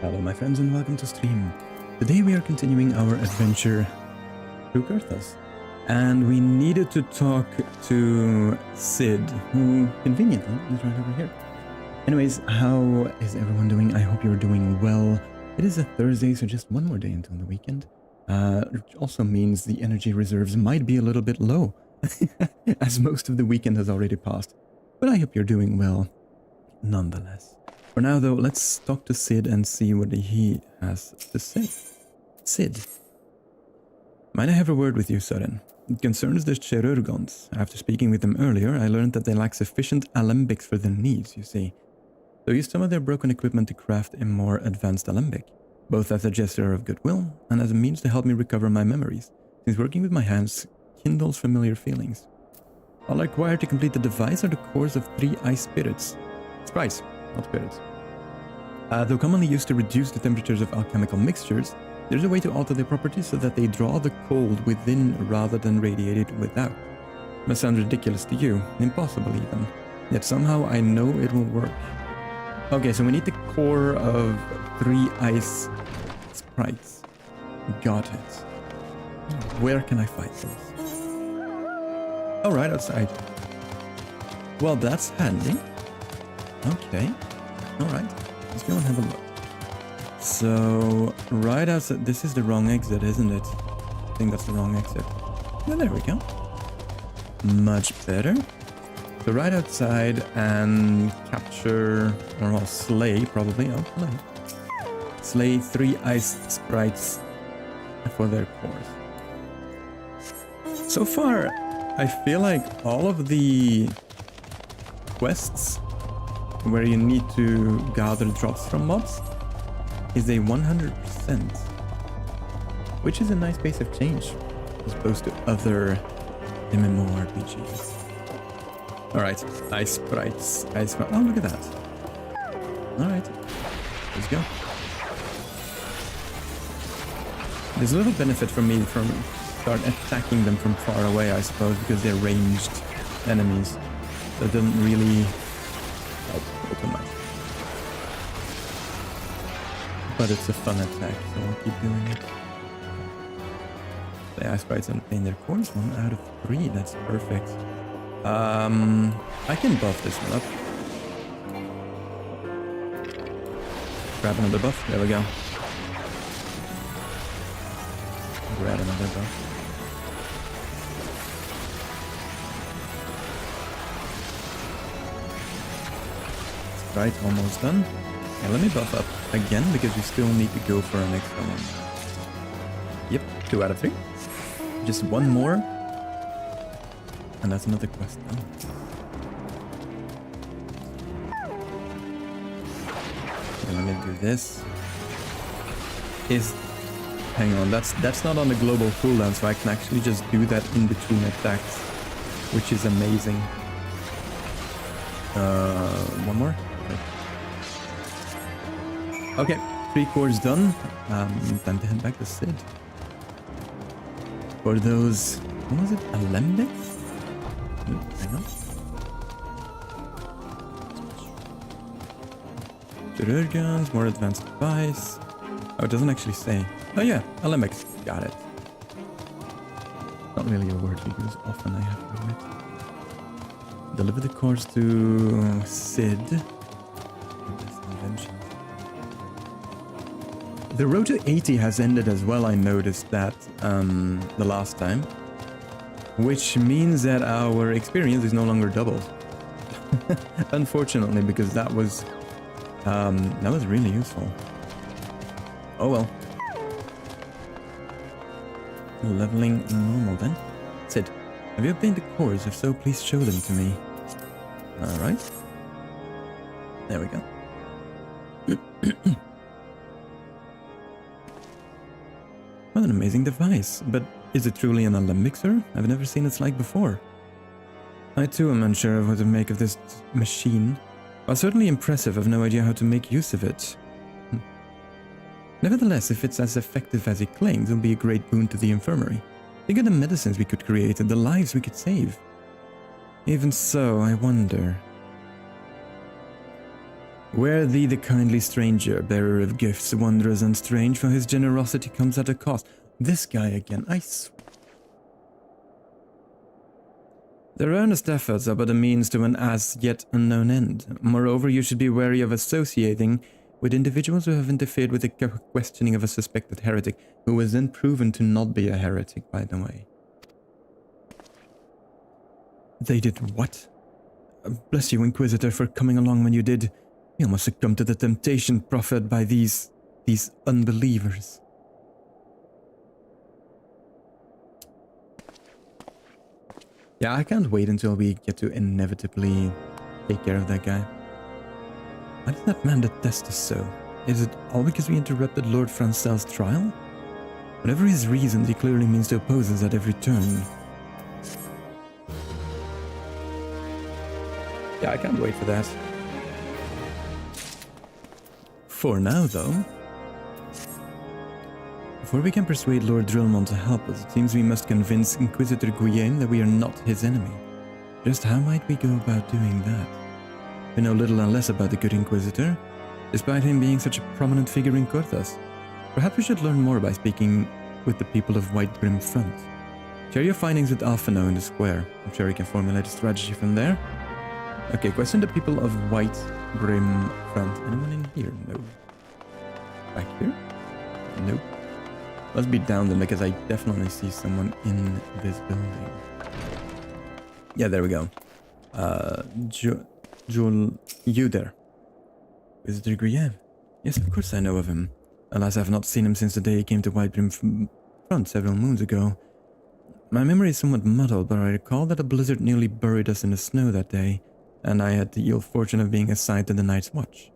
Hello my friends and welcome to stream. Today we are continuing our adventure through Kurthos. And we needed to talk to Sid, who conveniently is right over here. Anyways, how is everyone doing? I hope you're doing well. It is a Thursday, so just one more day until the weekend. Which also means the energy reserves might be a little bit low, as most of the weekend has already passed. But I hope you're doing well nonetheless. For now though, let's talk to Sid and see what he has to say. Sid. Might I have a word with you, Søren? It concerns the Cherurgons. After speaking with them earlier, I learned that they lack sufficient alembics for their needs, you see. So use some of their broken equipment to craft a more advanced alembic, both as a gesture of goodwill and as a means to help me recover my memories, since working with my hands kindles familiar feelings. All required to complete the device are the cores of 3 ice spirits. Sprites, not spirits. Though commonly used to reduce the temperatures of alchemical mixtures, there's a way to alter their properties so that they draw the cold within rather than radiate it without. Must sound ridiculous to you, impossible even, yet somehow I know it will work. Okay, so we need the core of 3 ice sprites. Got it. Where can I find those? Oh, right outside. Well, that's handy. Okay. Alright. Let's go and have a look. So, right outside... This is the wrong exit, isn't it? I think that's the wrong exit. Yeah, there we go. Much better. So right outside and capture... Or well, slay, probably. Oh, slay. Slay 3 ice sprites for their cores. So far, I feel like all of the quests where you need to gather drops from mobs is a 100%, which is a nice pace of change as opposed to other MMORPGs. Alright, ice sprites, ice sprites. Oh, look at that. Alright, let's go. There's a little benefit for me from start attacking them from far away, I suppose, because they're ranged enemies. So it doesn't really help too much. But it's a fun attack, so I'll keep doing it. The ice sprites in their cores, 1 out of 3, that's perfect. I can buff this one up. Grab another buff, there we go. Grab another buff. Right, almost done. Now let me buff up again because we still need to go for an extra one. Yep, 2 out of 3. Just one more. And that's another quest done. Okay, let me do this. Hang on, that's not on the global cooldown, so I can actually just do that in between attacks, which is amazing. One more. Okay, 3 cores done. Time to head back to Sid. For those, what was it? Alembics? Hang on. Cherurgons, more advanced device. Oh, it doesn't actually say. Oh yeah, alembics. Got it. Not really a word we use often, I have to admit. Deliver the cores to Sid. The road to 80 has ended as well, I noticed that the last time. Which means that our experience is no longer doubled. Unfortunately, because that was really useful. Oh well. Leveling normal then. Sid, have you obtained the cores? If so, please show them to me. Alright. There we go. What an amazing device, but is it truly an alembic, sir? I've never seen its like before. I too am unsure of what to make of this machine. While certainly impressive, I've no idea how to make use of it. Nevertheless, if it's as effective as it claims, it'll be a great boon to the infirmary. Think of the medicines we could create and the lives we could save. Even so, I wonder... Wear thee the kindly stranger, bearer of gifts, wondrous and strange, for his generosity comes at a cost. This guy again, I swear. Their earnest efforts are but a means to an as yet unknown end. Moreover, you should be wary of associating with individuals who have interfered with the questioning of a suspected heretic, who was then proven to not be a heretic, by the way. They did what? Bless you, Inquisitor, for coming along when you did. You almost succumbed to the temptation proffered by these unbelievers. Yeah, I can't wait until we get to inevitably take care of that guy. Why does that man detest us so? Is it all because we interrupted Lord Francel's trial? Whatever his reasons, he clearly means to oppose us at every turn. Yeah, I can't wait for that. For now, though, before we can persuade Lord Drillmont to help us, it seems we must convince Inquisitor Guillaume that we are not his enemy. Just how might we go about doing that? We know little and less about the good Inquisitor, despite him being such a prominent figure in Corthas. Perhaps we should learn more by speaking with the people of White Brim Front. Share your findings with Alphino in the square. I'm sure he can formulate a strategy from there. Okay, question the people of White Brim Front. Anyone in here? No. Back here? Nope. Must be down then, because I definitely see someone in this building. Yeah, there we go. Jul, you there. Visitor Guillaume. Yes, of course I know of him. Alas, I have not seen him since the day he came to White Brim Front several moons ago. My memory is somewhat muddled, but I recall that a blizzard nearly buried us in the snow that day, and I had the ill fortune of being assigned to the night's watch.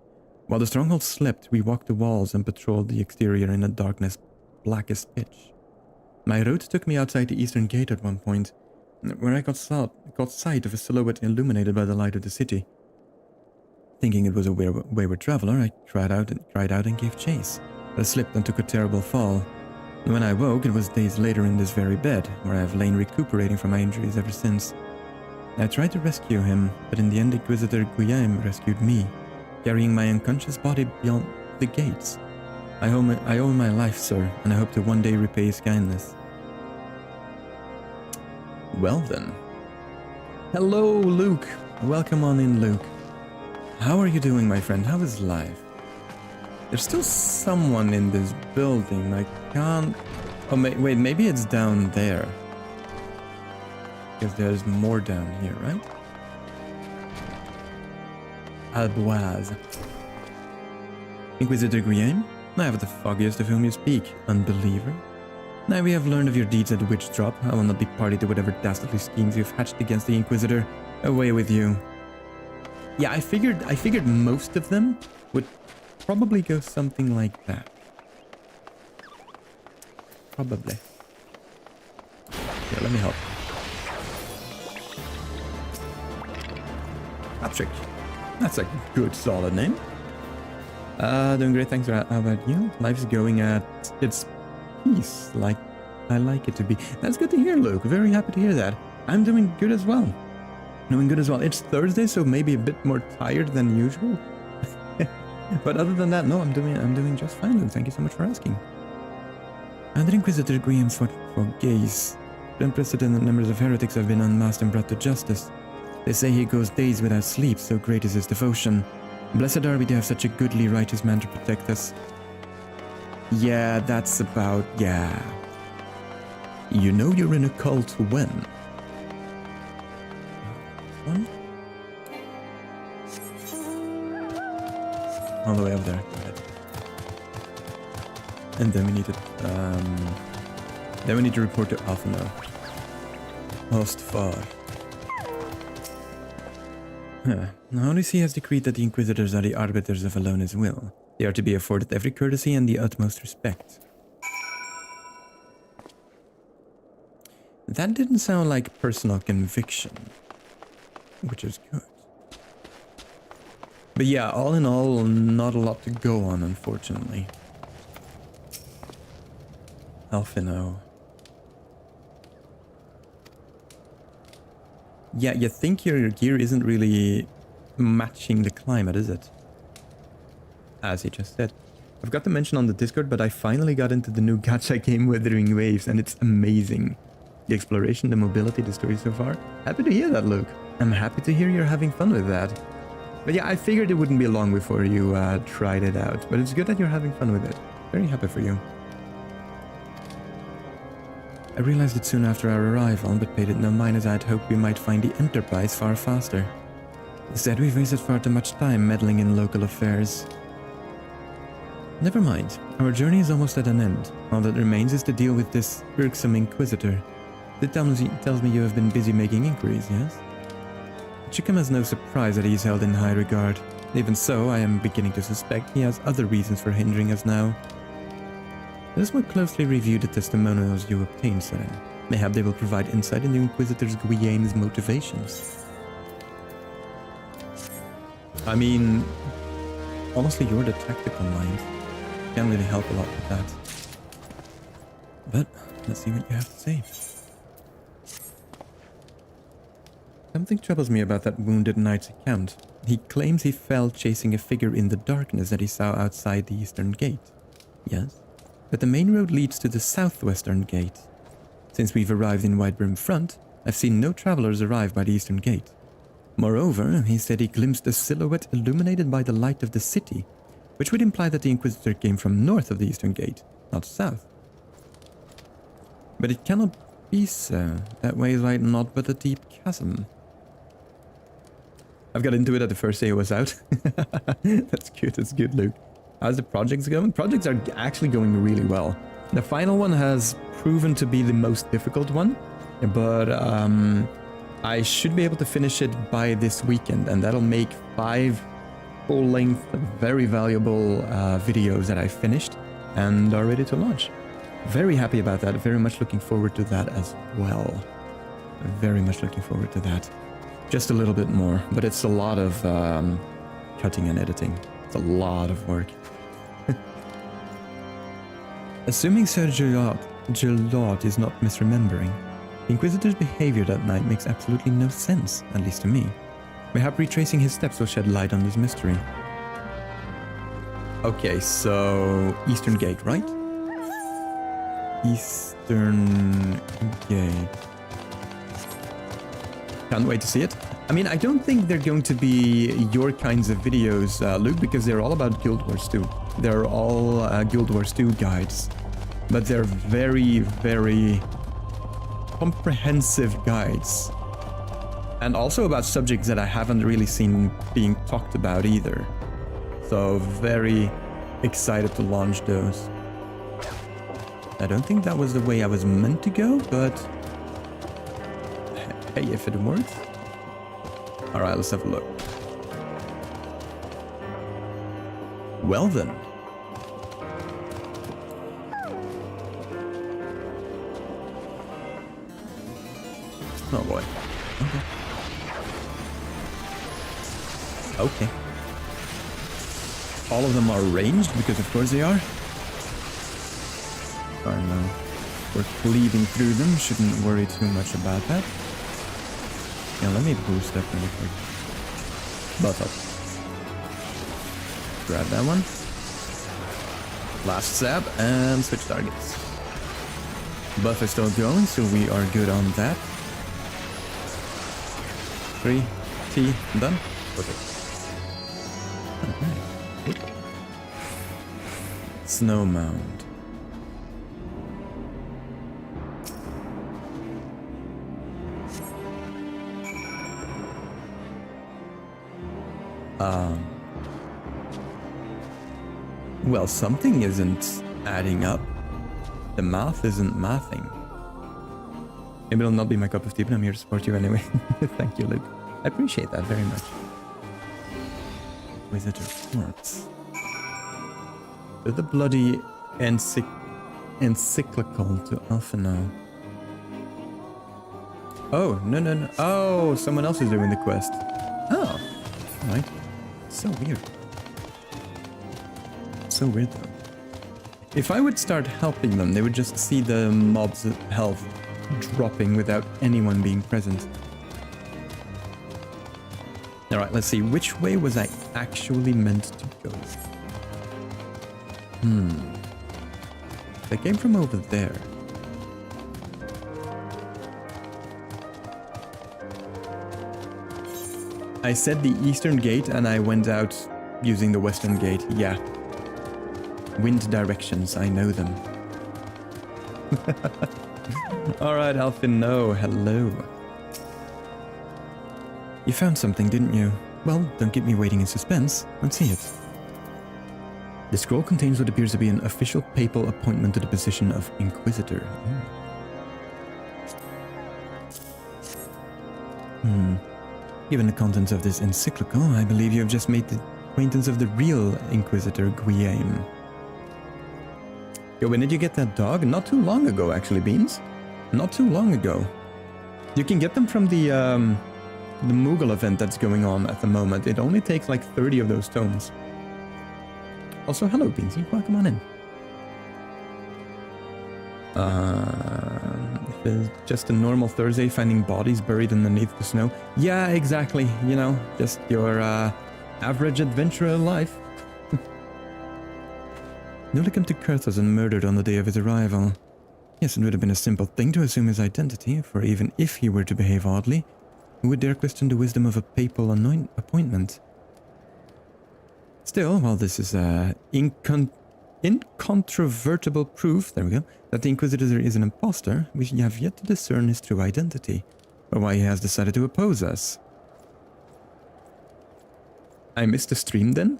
While the stronghold slept, we walked the walls and patrolled the exterior in a darkness black as pitch. My route took me outside the eastern gate at one point, where I caught sight of a silhouette illuminated by the light of the city. Thinking it was a wayward traveler, I cried out and gave chase, but I slipped and took a terrible fall. And when I woke, it was days later in this very bed, where I have lain recuperating from my injuries ever since. I tried to rescue him, but in the end Inquisitor Guillaume rescued me, carrying my unconscious body beyond the gates. I owe my life, sir, and I hope to one day repay his kindness. Well then. Hello, Luke. Welcome on in, Luke. How are you doing, my friend? How is life? There's still someone in this building. I can't... Oh, wait, maybe it's down there. Because there's more down here, right? Alboise. Inquisitor Guillaume? I have the foggiest of whom you speak, unbeliever. Now we have learned of your deeds at the Witch Drop. I will not be party to whatever dastardly schemes you've hatched against the Inquisitor. Away with you. Yeah, I figured most of them would probably go something like that. Probably. Here, let me help. Patrick. That's a good, solid name. Doing great, thanks. How about you? Life's going at its peace, like I like it to be. That's good to hear, Luke. Very happy to hear that. I'm doing good as well. It's Thursday, so maybe a bit more tired than usual. But other than that, no, I'm doing just fine, Luke. Thank you so much for asking. And the Inquisitor Guillaume fought for gaze. Unprecedented numbers of heretics have been unmasked and brought to justice. They say he goes days without sleep, so great is his devotion. Blessed are we to have such a goodly, righteous man to protect us. Yeah, that's about... yeah. You know you're in a cult when? One? All the way up there. Go ahead. And then we need to report to Alpha now. Host far. Huh. Holy has decreed that the Inquisitors are the arbiters of Alona's will. They are to be afforded every courtesy and the utmost respect. That didn't sound like personal conviction, which is good. But yeah, all in all, not a lot to go on, unfortunately. Alphino. Yeah, you think your gear isn't really matching the climate, is it? as he just said. I've got to mention on the Discord, but I finally got into the new gacha game Wuthering Waves, and it's amazing. The exploration, the mobility, the story so far. Happy to hear that, Luke. I'm happy to hear you're having fun with that. But yeah, I figured it wouldn't be long before you tried it out, but it's good that you're having fun with it. Very happy for you. I realized it soon after our arrival, but paid it no mind as I'd hoped we might find the Enterprise far faster. Instead, we've wasted far too much time meddling in local affairs. Never mind, our journey is almost at an end. All that remains is to deal with this irksome inquisitor. It tells me you have been busy making inquiries, yes? It should come as no surprise that he is held in high regard. Even so, I am beginning to suspect he has other reasons for hindering us now. Let us more closely review the testimonials you obtained, Seren. Mayhap they will provide insight into Inquisitor Guillain's motivations. I mean, honestly, you're the tactical mind. Can't really help a lot with that. But let's see what you have to say. Something troubles me about that wounded knight's account. He claims he fell chasing a figure in the darkness that he saw outside the eastern gate. Yes, but the main road leads to the southwestern gate. Since we've arrived in Whitebrim Front, I've seen no travelers arrive by the eastern gate. Moreover, he said he glimpsed a silhouette illuminated by the light of the city, which would imply that the Inquisitor came from north of the eastern gate, not south. But it cannot be so. That way lies naught but a deep chasm. I've got into it at the first day it was out. That's good, Luke. How's the projects going? Projects are actually going really well. The final one has proven to be the most difficult one, but I should be able to finish it by this weekend, and that'll make 5 full-length, very valuable videos that I finished and are ready to launch. Very happy about that. Very much looking forward to that as well. Very much looking forward to that. Just a little bit more, but it's a lot of cutting and editing. It's a lot of work. Assuming Sir Gelot is not misremembering, the Inquisitor's behavior that night makes absolutely no sense, at least to me. Mayhap retracing his steps will shed light on this mystery. Okay, so Eastern Gate, right? Eastern Gate. Can't wait to see it. I mean, I don't think they're going to be your kinds of videos, Luke, because they're all about Guild Wars 2. They're all Guild Wars 2 guides. But they're very, very comprehensive guides. And also about subjects that I haven't really seen being talked about either. So very excited to launch those. I don't think that was the way I was meant to go, but hey, if it works. Alright, let's have a look. Well then. Oh boy. Okay. All of them are ranged, because of course they are. I know. We're cleaving through them, shouldn't worry too much about that. Yeah, let me boost up really quick. Buff up. Grab that one. Last stab, and switch targets. Buff is still going, so we are good on that. 3, T, done. Perfect. Okay. Snow Mound. Well, something isn't adding up. The math isn't mathing. Maybe it'll not be my cup of tea, but I'm here to support you anyway. Thank you, Luke. I appreciate that very much. Inquisitor Corpse. They're the bloody encyclical to Alphino. Oh, no. Oh, someone else is doing the quest. Oh, alright. So weird. So weird though. If I would start helping them, they would just see the mob's health dropping without anyone being present. Alright, let's see. Which way was I actually meant to go? They came from over there. I said the eastern gate and I went out using the western gate. Yeah. Wind directions, I know them. Alright, Alfin, no, hello. You found something, didn't you? Well, don't keep me waiting in suspense. Let's see it. The scroll contains what appears to be an official papal appointment to the position of inquisitor. Given the contents of this encyclical, I believe you have just made the acquaintance of the real inquisitor, Guillaume. Yo, when did you get that dog? Not too long ago, actually, Beans. Not too long ago. You can get them from the Moogle event that's going on at the moment. It only takes like 30 of those tomes. Also, hello, Beansy. Welcome on in. If it's just a normal Thursday finding bodies buried underneath the snow. Yeah, exactly. You know, just your average adventurer life. Newly come to Kurthos and murdered on the day of his arrival. Yes, it would have been a simple thing to assume his identity, for even if he were to behave oddly, who would dare question the wisdom of a papal appointment? Still, while this is incontrovertible proof, there we go, that the Inquisitor is an impostor, we have yet to discern his true identity, or why he has decided to oppose us. I missed a stream then?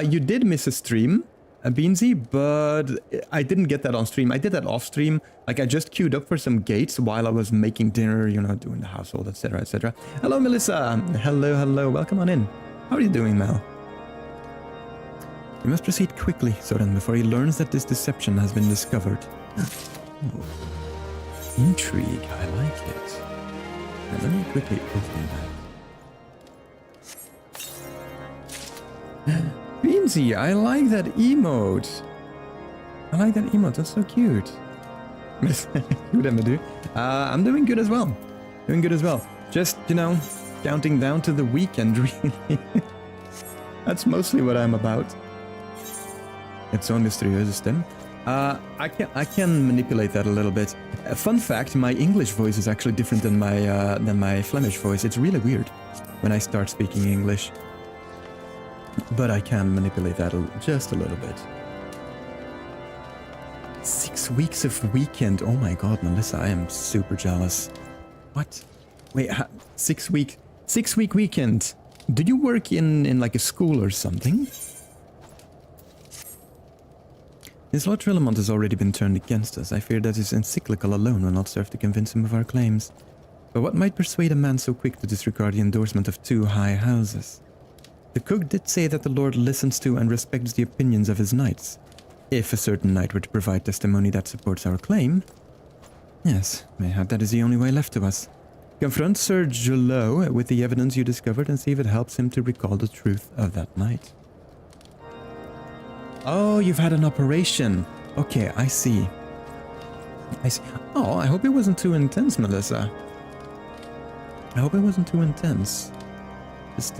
You did miss a stream, Beansy, but I didn't get that on stream. I did that off stream. Like, I just queued up for some gates while I was making dinner, you know, doing the household, etc., etc. Hello, Melissa. Hello, hello. Welcome on in. How are you doing, Mel? We must proceed quickly, Soren, before he learns that this deception has been discovered. Intrigue, I like it. Now, let me quickly open that. Beansy, I like that emote. I like that emote, that's so cute. I'm doing good as well. Doing good as well. Just, you know, counting down to the weekend, really. That's mostly what I'm about. It's so mysterious, Tim. I can manipulate that a little bit. Fun fact: my English voice is actually different than my Flemish voice. It's really weird when I start speaking English. But I can manipulate that just a little bit. 6 weeks of weekend. Oh my god, Melissa, I am super jealous. What? Wait, 6 week weekend. Do you work in like a school or something? His Lord Trillamont has already been turned against us. I fear that his encyclical alone will not serve to convince him of our claims. But what might persuade a man so quick to disregard the endorsement of 2 high houses? The cook did say that the Lord listens to and respects the opinions of his knights. If a certain knight were to provide testimony that supports our claim... Yes, mayhap that is the only way left to us. Confront Sir Jolo with the evidence you discovered and see if it helps him to recall the truth of that night. Oh, you've had an operation. Okay, I see. I see. Oh, I hope it wasn't too intense, Melissa. I hope it wasn't too intense. Just,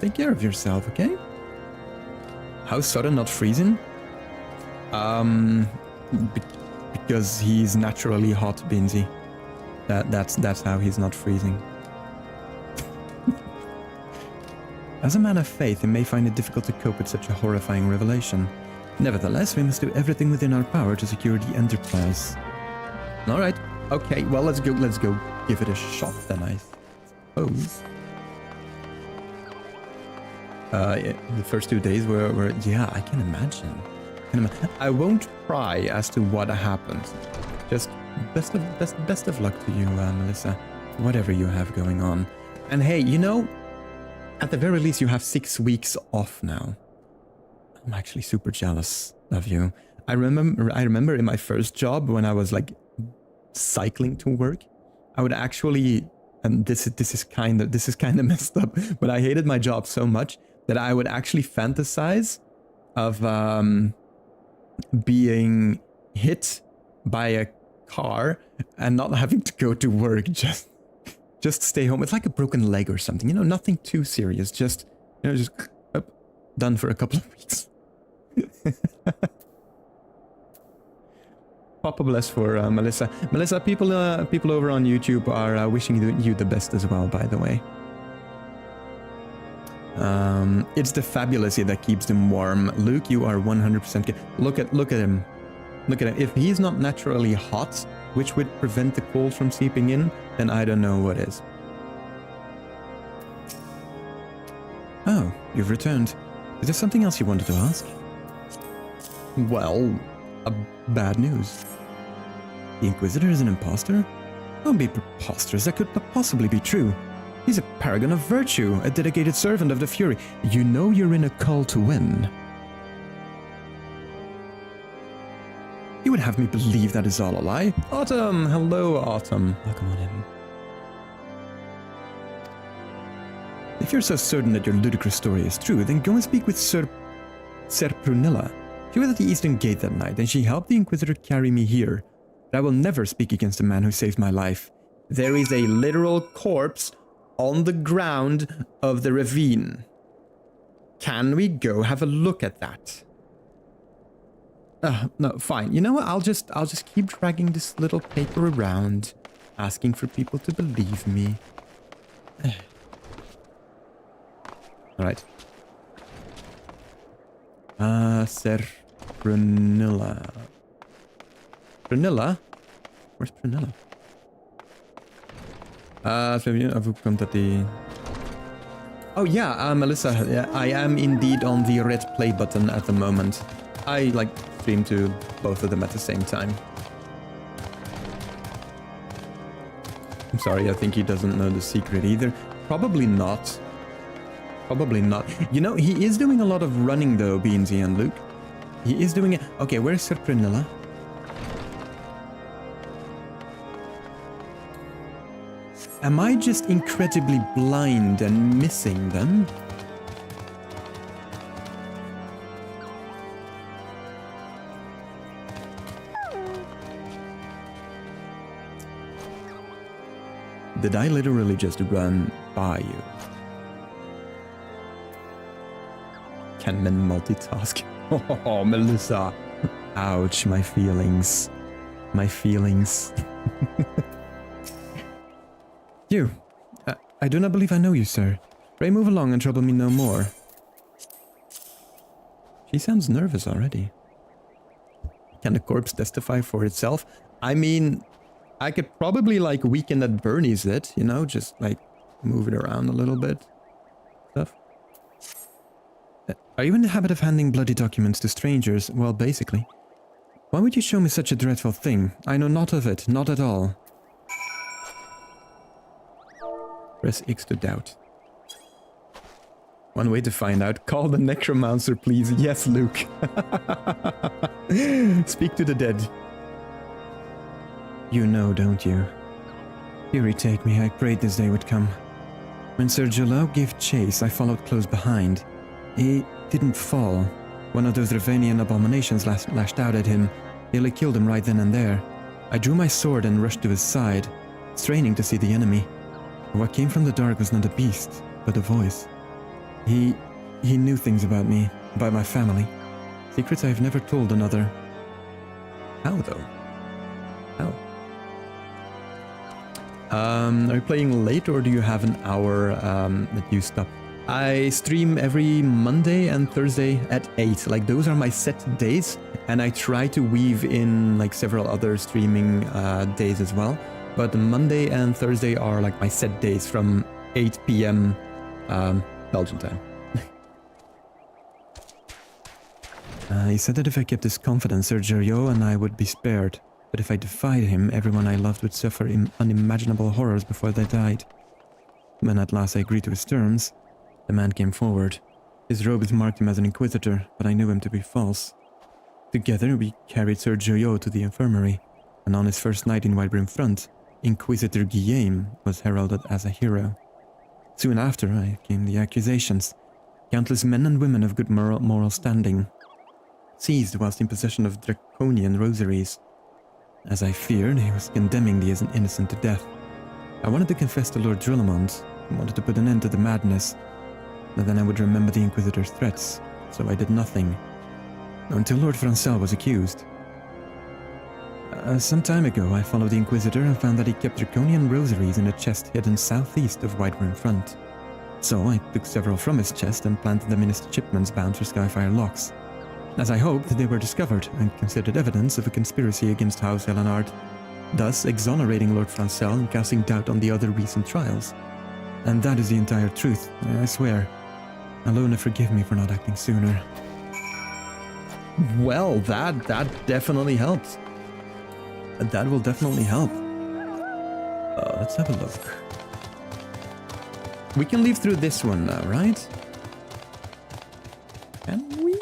take care of yourself, okay? How's Soren not freezing? Because he's naturally hot, Binsy. That's how he's not freezing. As a man of faith, he may find it difficult to cope with such a horrifying revelation. Nevertheless, we must do everything within our power to secure the Enterprise. Alright, okay, well let's go give it a shot then, I suppose. Yeah, the first 2 days were yeah, I can imagine. I won't pry as to what happened. Just best of luck to you, Melissa. Whatever you have going on. And hey, you know, at the very least, you have 6 weeks off now. I'm actually super jealous of you. I remember in my first job when I was like cycling to work, I would actually, and this is kind of messed up, but I hated my job so much that I would actually fantasize of being hit by a car and not having to go to work, just stay home. It's like a broken leg or something, you know, nothing too serious, just, you know, just done for a couple of weeks. Papa bless for Melissa. Melissa, people over on YouTube are wishing you the best as well, by the way. It's the fabulousy that keeps them warm. Luke, you are 100% good. Look at him. Look at him. If he's not naturally hot, which would prevent the cold from seeping in, then I don't know what is. Oh, you've returned. Is there something else you wanted to ask? Well, bad news. The Inquisitor is an imposter? Don't be preposterous, that could not possibly be true. He's a paragon of virtue, a dedicated servant of the Fury. You know you're in a cult to win. You would have me believe that is all a lie. Autumn! Hello, Autumn. Welcome on in. If you're so certain that your ludicrous story is true, then go and speak with Ser Prunilla. She was at the Eastern Gate that night, and she helped the Inquisitor carry me here. But I will never speak against the man who saved my life. There is a literal corpse on the ground of the ravine. Can we go have a look at that? No, fine. You know what? I'll just keep dragging this little paper around, asking for people to believe me. All right. Ser Prunilla. Prunilla? Where's Prunilla? Oh yeah, Melissa, yeah, I am indeed on the red play button at the moment. I stream to both of them at the same time. I'm sorry, I think he doesn't know the secret either. Probably not. Probably not. You know, he is doing a lot of running though, Beansy and Luke. He is doing it. Okay, where's Ser Prunilla? Am I just incredibly blind and missing them? Did I literally just run by you? Can men multitask? Oh, Melissa. Ouch, my feelings. My feelings. You. I do not believe I know you, sir. Pray move along and trouble me no more. She sounds nervous already. Can the corpse testify for itself? I mean, I could probably weaken that Bernie's it, you know, just move it around a little bit. Stuff. Are you in the habit of handing bloody documents to strangers? Well, basically. Why would you show me such a dreadful thing? I know not of it, not at all. Press X to doubt. One way to find out. Call the necromancer, please. Yes, Luke. Speak to the dead. You know, don't you? Fury take me, I prayed this day would come. When Sir Jolau gave chase, I followed close behind. He didn't fall. One of those Ravanian abominations lashed out at him. Nearly killed him right then and there. I drew my sword and rushed to his side, straining to see the enemy. What came from the dark was not a beast, but a voice. He knew things about me, about my family. Secrets I've never told another. How, though? How? Are you playing late, or do you have an hour that you stop? I stream every Monday and Thursday at 8. Those are my set days, and I try to weave in several other streaming days as well. But Monday and Thursday are my set days from 8 p.m. Belgian time. He said that if I kept his confidence, Sir Jorio and I would be spared. But if I defied him, everyone I loved would suffer unimaginable horrors before they died. When at last I agreed to his terms, the man came forward. His robes marked him as an inquisitor, but I knew him to be false. Together we carried Sir Jorio to the infirmary, and on his first night in Whitebrim Front, Inquisitor Guillaume was heralded as a hero. Soon after came the accusations. Countless men and women of good moral standing, seized whilst in possession of draconian rosaries. As I feared, he was condemning the innocent to death. I wanted to confess to Lord Drillamont, and wanted to put an end to the madness, but then I would remember the Inquisitor's threats, so I did nothing. until Lord Francel was accused. Some time ago, I followed the Inquisitor and found that he kept draconian rosaries in a chest hidden southeast of Whiterun Front. So I took several from his chest and planted them in his shipments bound for Skyfire Locks. As I hoped, they were discovered and considered evidence of a conspiracy against House Elenard, thus exonerating Lord Francel and casting doubt on the other recent trials. And that is the entire truth, I swear. Alona, forgive me for not acting sooner. Well, that definitely helps. That will definitely help. Let's have a look. We can leave through this one now, right? Can we?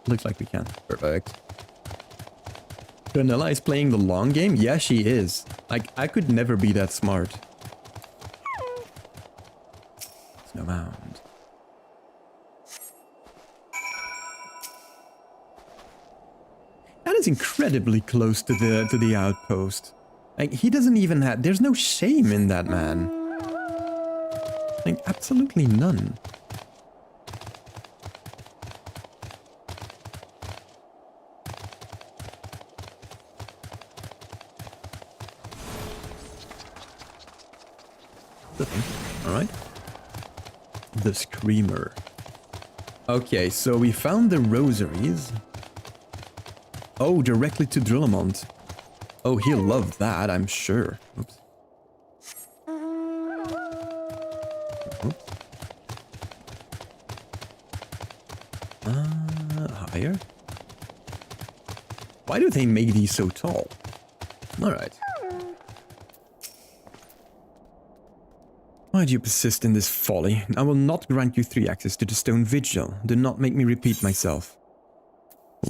Looks like we can. Perfect. Granella is playing the long game? Yeah, she is. Like, I could never be that smart. Snowbound. That is incredibly close to the outpost. Like, he doesn't even have... There's no shame in that man. Like, absolutely none. Alright. The Screamer. Okay, so we found the rosaries. Oh, directly to Drillamont. Oh, he'll love that, I'm sure. Oops. Oops. Higher? Why do they make these so tall? Alright. Why do you persist in this folly? I will not grant you 3 access to the Stone Vigil. Do not make me repeat myself.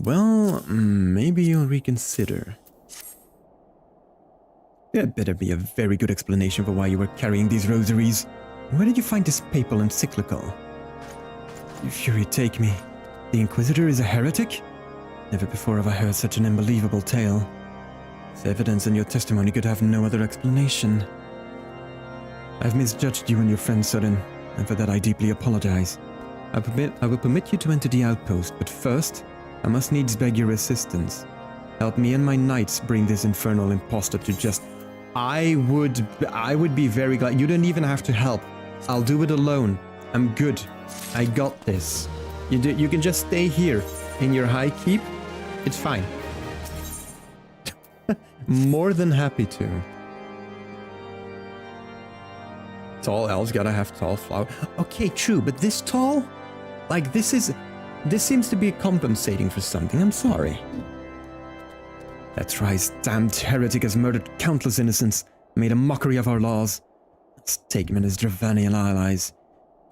Well, maybe you'll reconsider. There better be a very good explanation for why you were carrying these rosaries. Where did you find this papal encyclical? You fury take me. The Inquisitor is a heretic? Never before have I heard such an unbelievable tale. This evidence and your testimony could have no other explanation. I've misjudged you and your friend Sorin, and for that I deeply apologize. I will permit you to enter the outpost, but first, I must needs beg your assistance. Help me and my knights bring this infernal impostor to just... I would be very glad. You don't even have to help. I'll do it alone. I'm good. I got this. You can just stay here in your high keep. It's fine. More than happy to. Tall elves gotta have tall flower. Okay, true, but this tall? Like, this seems to be compensating for something. I'm sorry. That thrice damned heretic has murdered countless innocents, made a mockery of our laws. Let's take him and his Dravanian allies.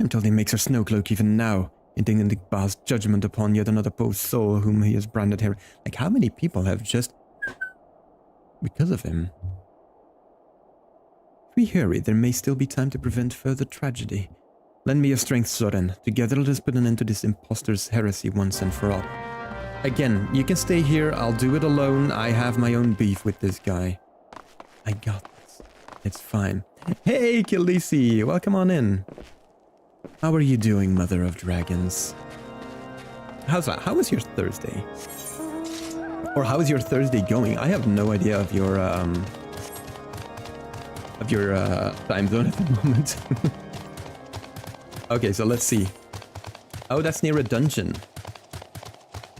I'm told he makes her snowcloak even now, intending to pass judgment upon yet another poor soul whom he has branded here. Like, how many people have just... because of him? If we hurry, there may still be time to prevent further tragedy. Lend me your strength, Soren. Together let us put an end to this impostor's heresy once and for all. Again, you can stay here. I'll do it alone. I have my own beef with this guy. I got this. It's fine. Hey, Khaleesi! Welcome on in. How are you doing, Mother of Dragons? How's that? How was your Thursday? Or how is your Thursday going? I have no idea of your time zone at the moment. Okay, so let's see. Oh, that's near a dungeon.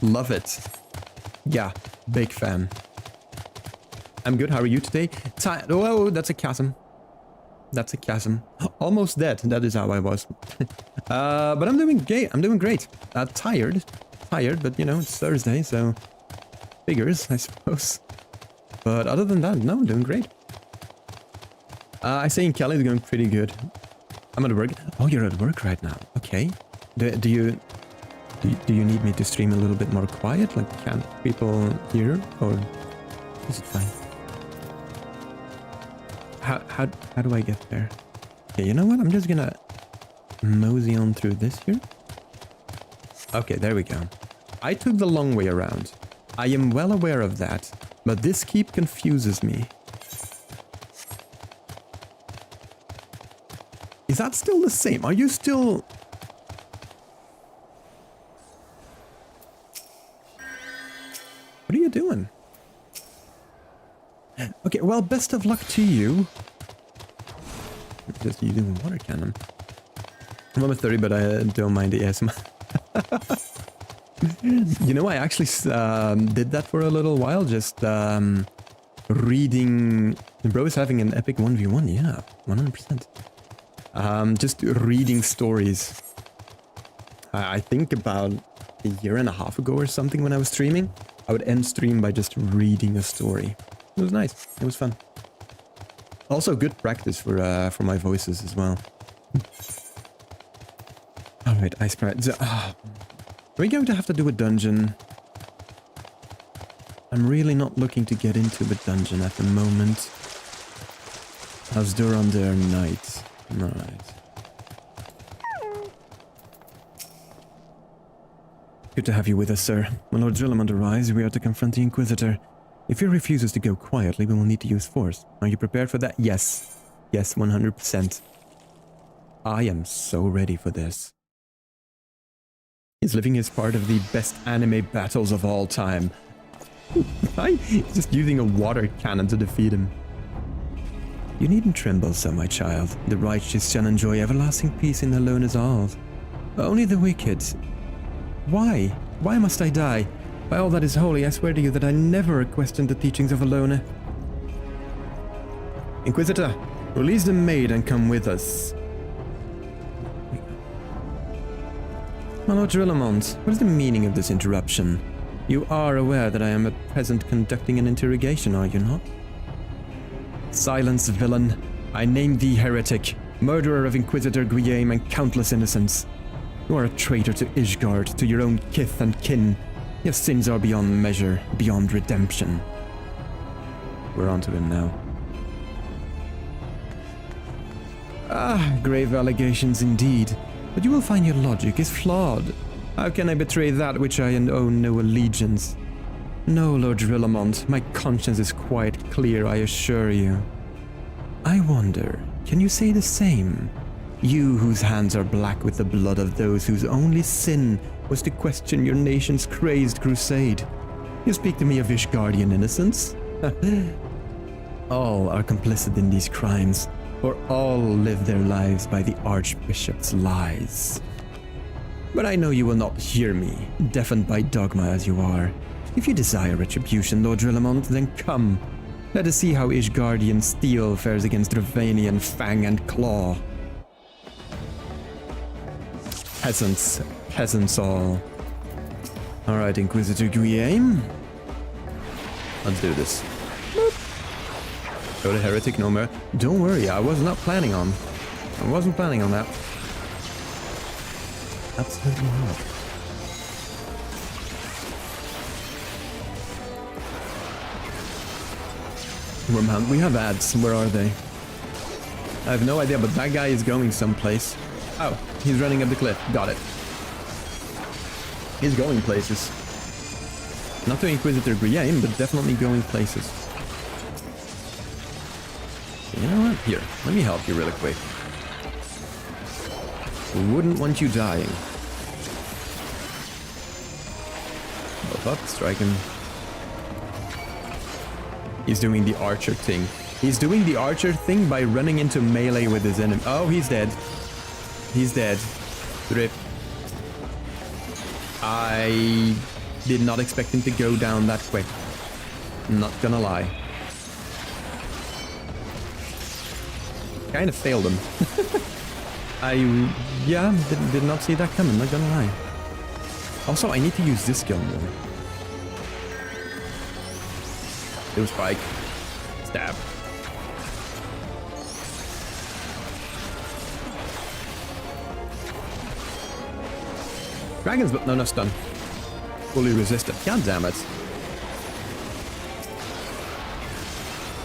Love it. Yeah, big fan. I'm good. How are you today? Oh, that's a chasm. That's a chasm. Almost dead. That is how I was. But I'm doing great. I'm doing great. Tired, but you know, it's Thursday, so figures, I suppose. But other than that, no, I'm doing great. I say Kelly's going pretty good. I'm at work. Oh, you're at work right now. Okay. Do you need me to stream a little bit more quiet? Like, can't people hear? Or is it fine? How do I get there? Okay, you know what? I'm just gonna mosey on through this here. Okay, there we go. I took the long way around. I am well aware of that, but this keep confuses me. Is that still the same? Are you still... doing? Okay, well, best of luck to you. Just using a water cannon. I'm almost 30, but I don't mind the ASMR. You know, I actually did that for a little while, just reading... Bro is having an epic 1v1, yeah, 100%. Just reading stories. I think about a year and a half ago or something when I was streaming, I would end stream by just reading a story. It was nice. It was fun. Also good practice for my voices as well. Alright, Ice Pirate. Are we going to have to do a dungeon? I'm really not looking to get into the dungeon at the moment. How's Duran there? Night. Alright. Good to have you with us, sir. When Lord Drillamond arrives, we are to confront the Inquisitor. If he refuses to go quietly, we will need to use force. Are you prepared for that? Yes. Yes, 100%. I am so ready for this. He's living his part of the best anime battles of all time. He's just using a water cannon to defeat him. You needn't tremble so, my child. The righteous shall enjoy everlasting peace in Alona's halls. Only the wicked. Why? Why must I die? By all that is holy, I swear to you that I never questioned the teachings of Alona. Inquisitor, release the maid and come with us. My Lord Drillamont, what is the meaning of this interruption? You are aware that I am at present conducting an interrogation, are you not? Silence, villain. I name thee heretic, murderer of Inquisitor Guillaume and countless innocents. You are a traitor to Ishgard, to your own kith and kin. Your sins are beyond measure, beyond redemption. We're on to him now. Ah, grave allegations indeed. But you will find your logic is flawed. How can I betray that which I owe no allegiance? No, Lord Drillamont, my conscience is quite clear, I assure you. I wonder, can you say the same? You whose hands are black with the blood of those whose only sin was to question your nation's crazed crusade. You speak to me of Ishgardian innocence? All are complicit in these crimes, for all live their lives by the Archbishop's lies. But I know you will not hear me, deafened by dogma as you are. If you desire retribution, Lord Drillamont, then come. Let us see how Ishgardian steel fares against Ravanian fang and claw. Peasants all. Alright, Inquisitor Guillaume. Let's do this. Boop. Go to Heretic no more. Don't worry, I wasn't planning on that. Absolutely not. Wormhound, we have ads. Where are they? I have no idea, but that guy is going someplace. Oh, he's running up the cliff. Got it. He's going places. Not to Inquisitor Guillaume, but definitely going places. You know what? Here, let me help you really quick. Wouldn't want you dying. Buff up, strike him. He's doing the archer thing. He's doing the archer thing by running into melee with his enemy. Oh, he's dead. He's dead. Rip. I did not expect him to go down that quick. I'm not gonna lie. Kind of failed him. Yeah, did not see that coming, not gonna lie. Also, I need to use this skill more. Do spike. Stab. Dragons, but no stun. Fully resistant. God damn it.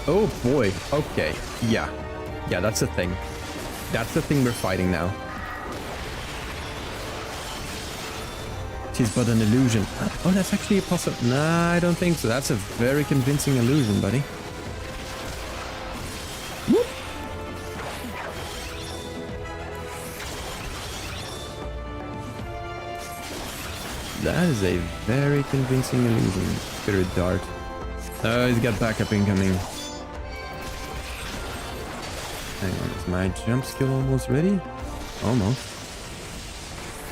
Oh boy. Okay. Yeah. Yeah, that's the thing. That's the thing we're fighting now. She's but an illusion. Oh, that's actually a possible... Nah, I don't think so. That's a very convincing illusion, buddy. Whoop. That is a very convincing illusion. Spirit dart. Oh, he's got backup incoming. Hang on, is my jump skill almost ready? Almost.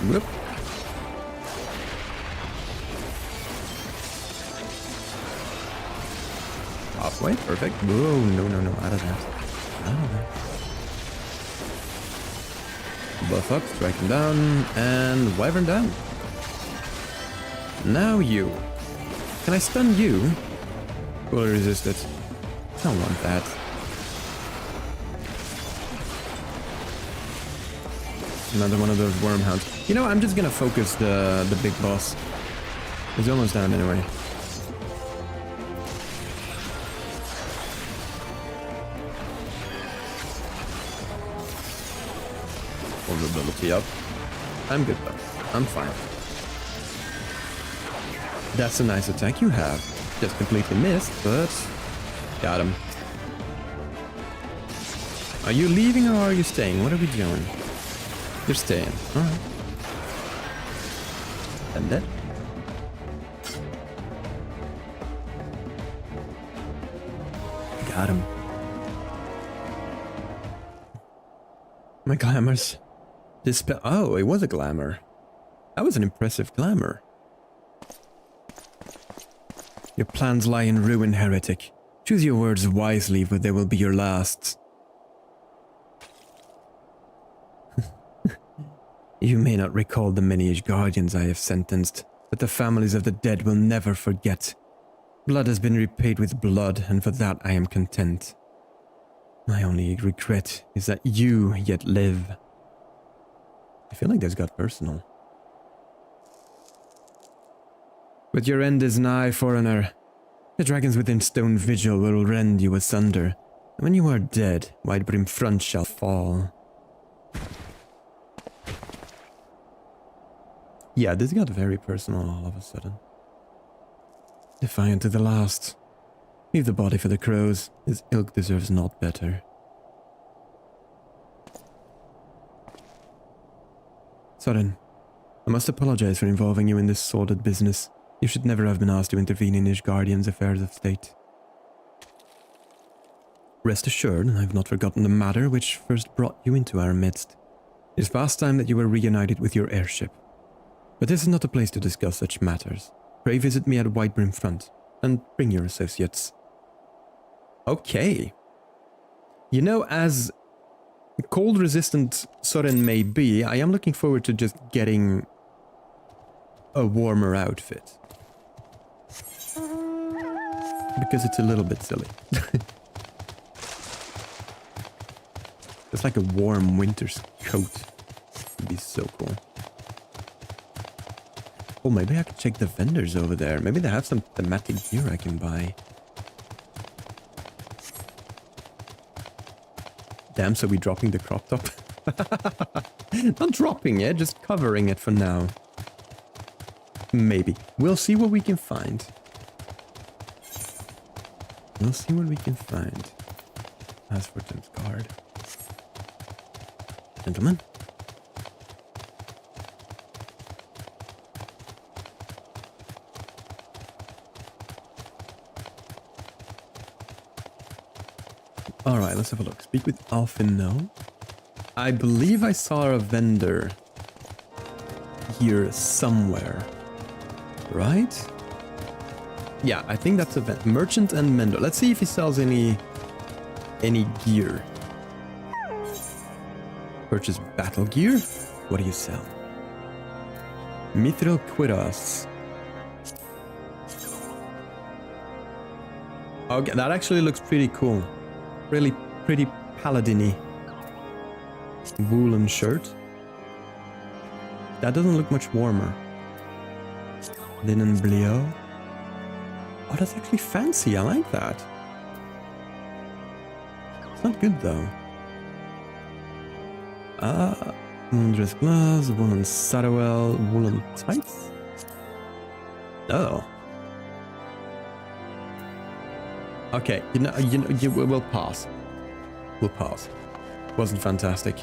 Whoop. Halfway, perfect. Whoa, no, no, no, out of that. Out of that. Buff up, strike him down, and wyvern down. Now you. Can I stun you? Will resist it. I don't want that. Another one of those worm hounds. You know, I'm just gonna focus the big boss. He's almost down anyway. Vulnerability up. I'm good though. I'm fine. That's a nice attack you have. Just completely missed, but got him. Are you leaving or are you staying? What are we doing? You're staying. Alright. And dead. Got him. My glamours. Dispel. Oh, it was a glamour. That was an impressive glamour. Your plans lie in ruin, heretic. Choose your words wisely, for they will be your last. You may not recall the many guardians I have sentenced, but the families of the dead will never forget. Blood has been repaid with blood, and for that I am content. My only regret is that you yet live. I feel like this got personal. But your end is nigh, foreigner. The dragons within Stone Vigil will rend you asunder, and when you are dead, Whitebrim Front shall fall. Yeah, this got very personal all of a sudden. Defiant to the last. Leave the body for the crows. His ilk deserves naught better. Soren, I must apologize for involving you in this sordid business. You should never have been asked to intervene in Ishgardian's affairs of state. Rest assured, I have not forgotten the matter which first brought you into our midst. It is past time that you were reunited with your airship. But this is not a place to discuss such matters. Pray visit me at Whitebrim Front, and bring your associates. Okay. You know, as cold-resistant Soren may be, I am looking forward to just getting a warmer outfit. Because it's a little bit silly. It's like a warm winter's coat. It'd be so cool. Oh, maybe I could check the vendors over there. Maybe they have some thematic gear I can buy. Damn, so we dropping the crop top? Not dropping it, just covering it for now. Maybe. We'll see what we can find. We'll see what we can find. As for Tim's card. Gentlemen. Alright, let's have a look. Speak with Alfino. I believe I saw a vendor here somewhere. Right? Yeah, I think that's a merchant and mender. Let's see if he sells any gear. Purchase battle gear? What do you sell? Mithril cuirass. Okay, that actually looks pretty cool. Really pretty paladin-y. Woolen shirt. That doesn't look much warmer. Linen blio. Oh, that's actually fancy. I like that. It's not good though. Dress gloves, woolen saddlewell, woolen tights. Oh. Okay, we'll pass. We'll pass. Wasn't fantastic.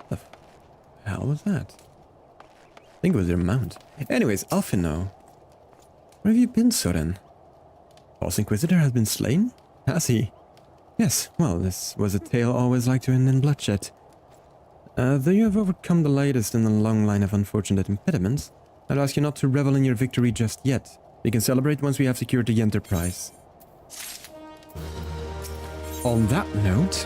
What the hell was that? I think it was their mount. Anyways, Alfino. Where have you been, Soren? False Inquisitor has been slain? Has he? Yes, well, this was a tale always like to end in bloodshed. Though you have overcome the latest in a long line of unfortunate impediments, I'll ask you not to revel in your victory just yet. We can celebrate once we have secured the Enterprise. On that note,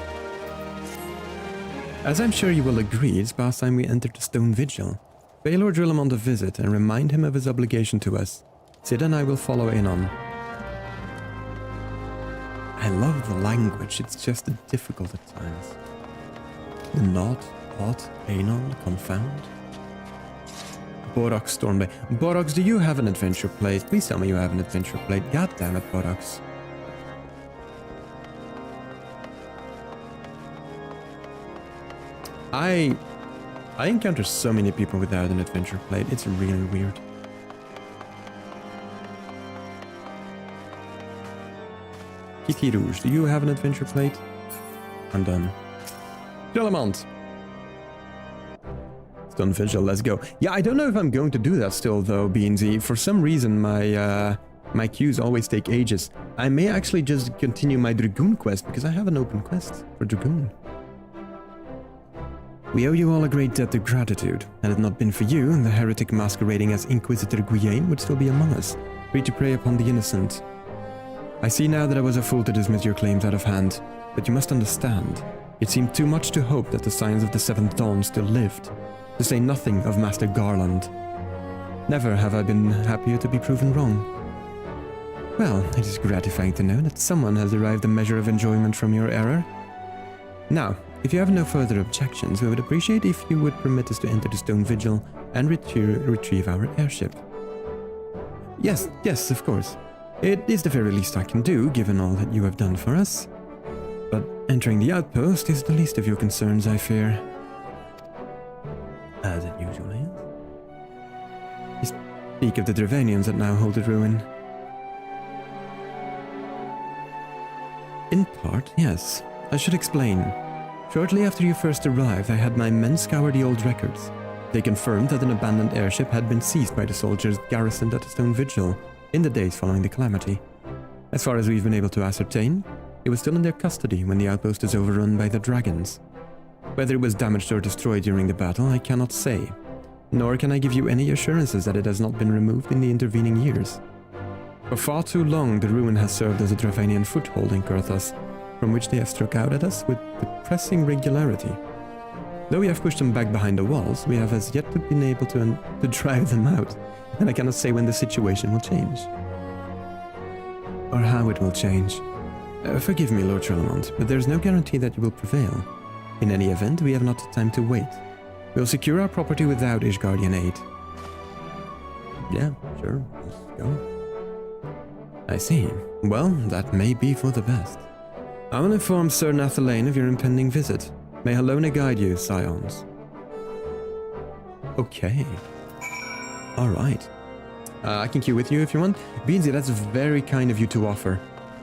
as I'm sure you will agree, it's past time we entered the Stone Vigil. Pay Lord Drillamond a visit and remind him of his obligation to us. Sid and I will follow in on. I love the language, it's just difficult at times. The not, ought, anon, confound. Borox Stormbay. Borox, do you have an adventure plate? Please tell me you have an adventure plate. God damn it, Borox. I encounter so many people without an adventure plate. It's really weird. Kitty Rouge, do you have an adventure plate? I'm done. Drillamont! Stone Vigil, let's go. Yeah, I don't know if I'm going to do that still though, Beansy. For some reason my queues always take ages. I may actually just continue my Dragoon quest because I have an open quest for Dragoon. We owe you all a great debt of gratitude. Had it not been for you, the heretic masquerading as Inquisitor Guyane would still be among us, free to prey upon the innocent. I see now that I was a fool to dismiss your claims out of hand, but you must understand, it seemed too much to hope that the signs of the Seventh Dawn still lived, to say nothing of Master Garland. Never have I been happier to be proven wrong. Well, it is gratifying to know that someone has derived a measure of enjoyment from your error. Now, if you have no further objections, we would appreciate if you would permit us to enter the Stone Vigil and retrieve our airship. Yes, of course. It is the very least I can do, given all that you have done for us. But entering the outpost is the least of your concerns, I fear. As it usually is. You speak of the Dravanians that now hold the ruin. In part, yes. I should explain. Shortly after you first arrived, I had my men scour the old records. They confirmed that an abandoned airship had been seized by the soldiers garrisoned at the Stone Vigil in the days following the calamity. As far as we've been able to ascertain, it was still in their custody when the outpost was overrun by the dragons. Whether it was damaged or destroyed during the battle, I cannot say, nor can I give you any assurances that it has not been removed in the intervening years. For far too long, the ruin has served as a Dravanian foothold in Kurthas, from which they have struck out at us with depressing regularity. Though we have pushed them back behind the walls, we have as yet been able to drive them out, and I cannot say when the situation will change. Or how it will change. Forgive me, Lord Trellamont, but there is no guarantee that you will prevail. In any event, we have not the time to wait. We'll secure our property without Ishgardian aid. Yeah, sure, let's go. I see. Well, that may be for the best. I will inform Sir Nathalane of your impending visit. May Helona guide you, Scions. Okay. Alright. I can queue with you if you want. Beansy, that's very kind of you to offer.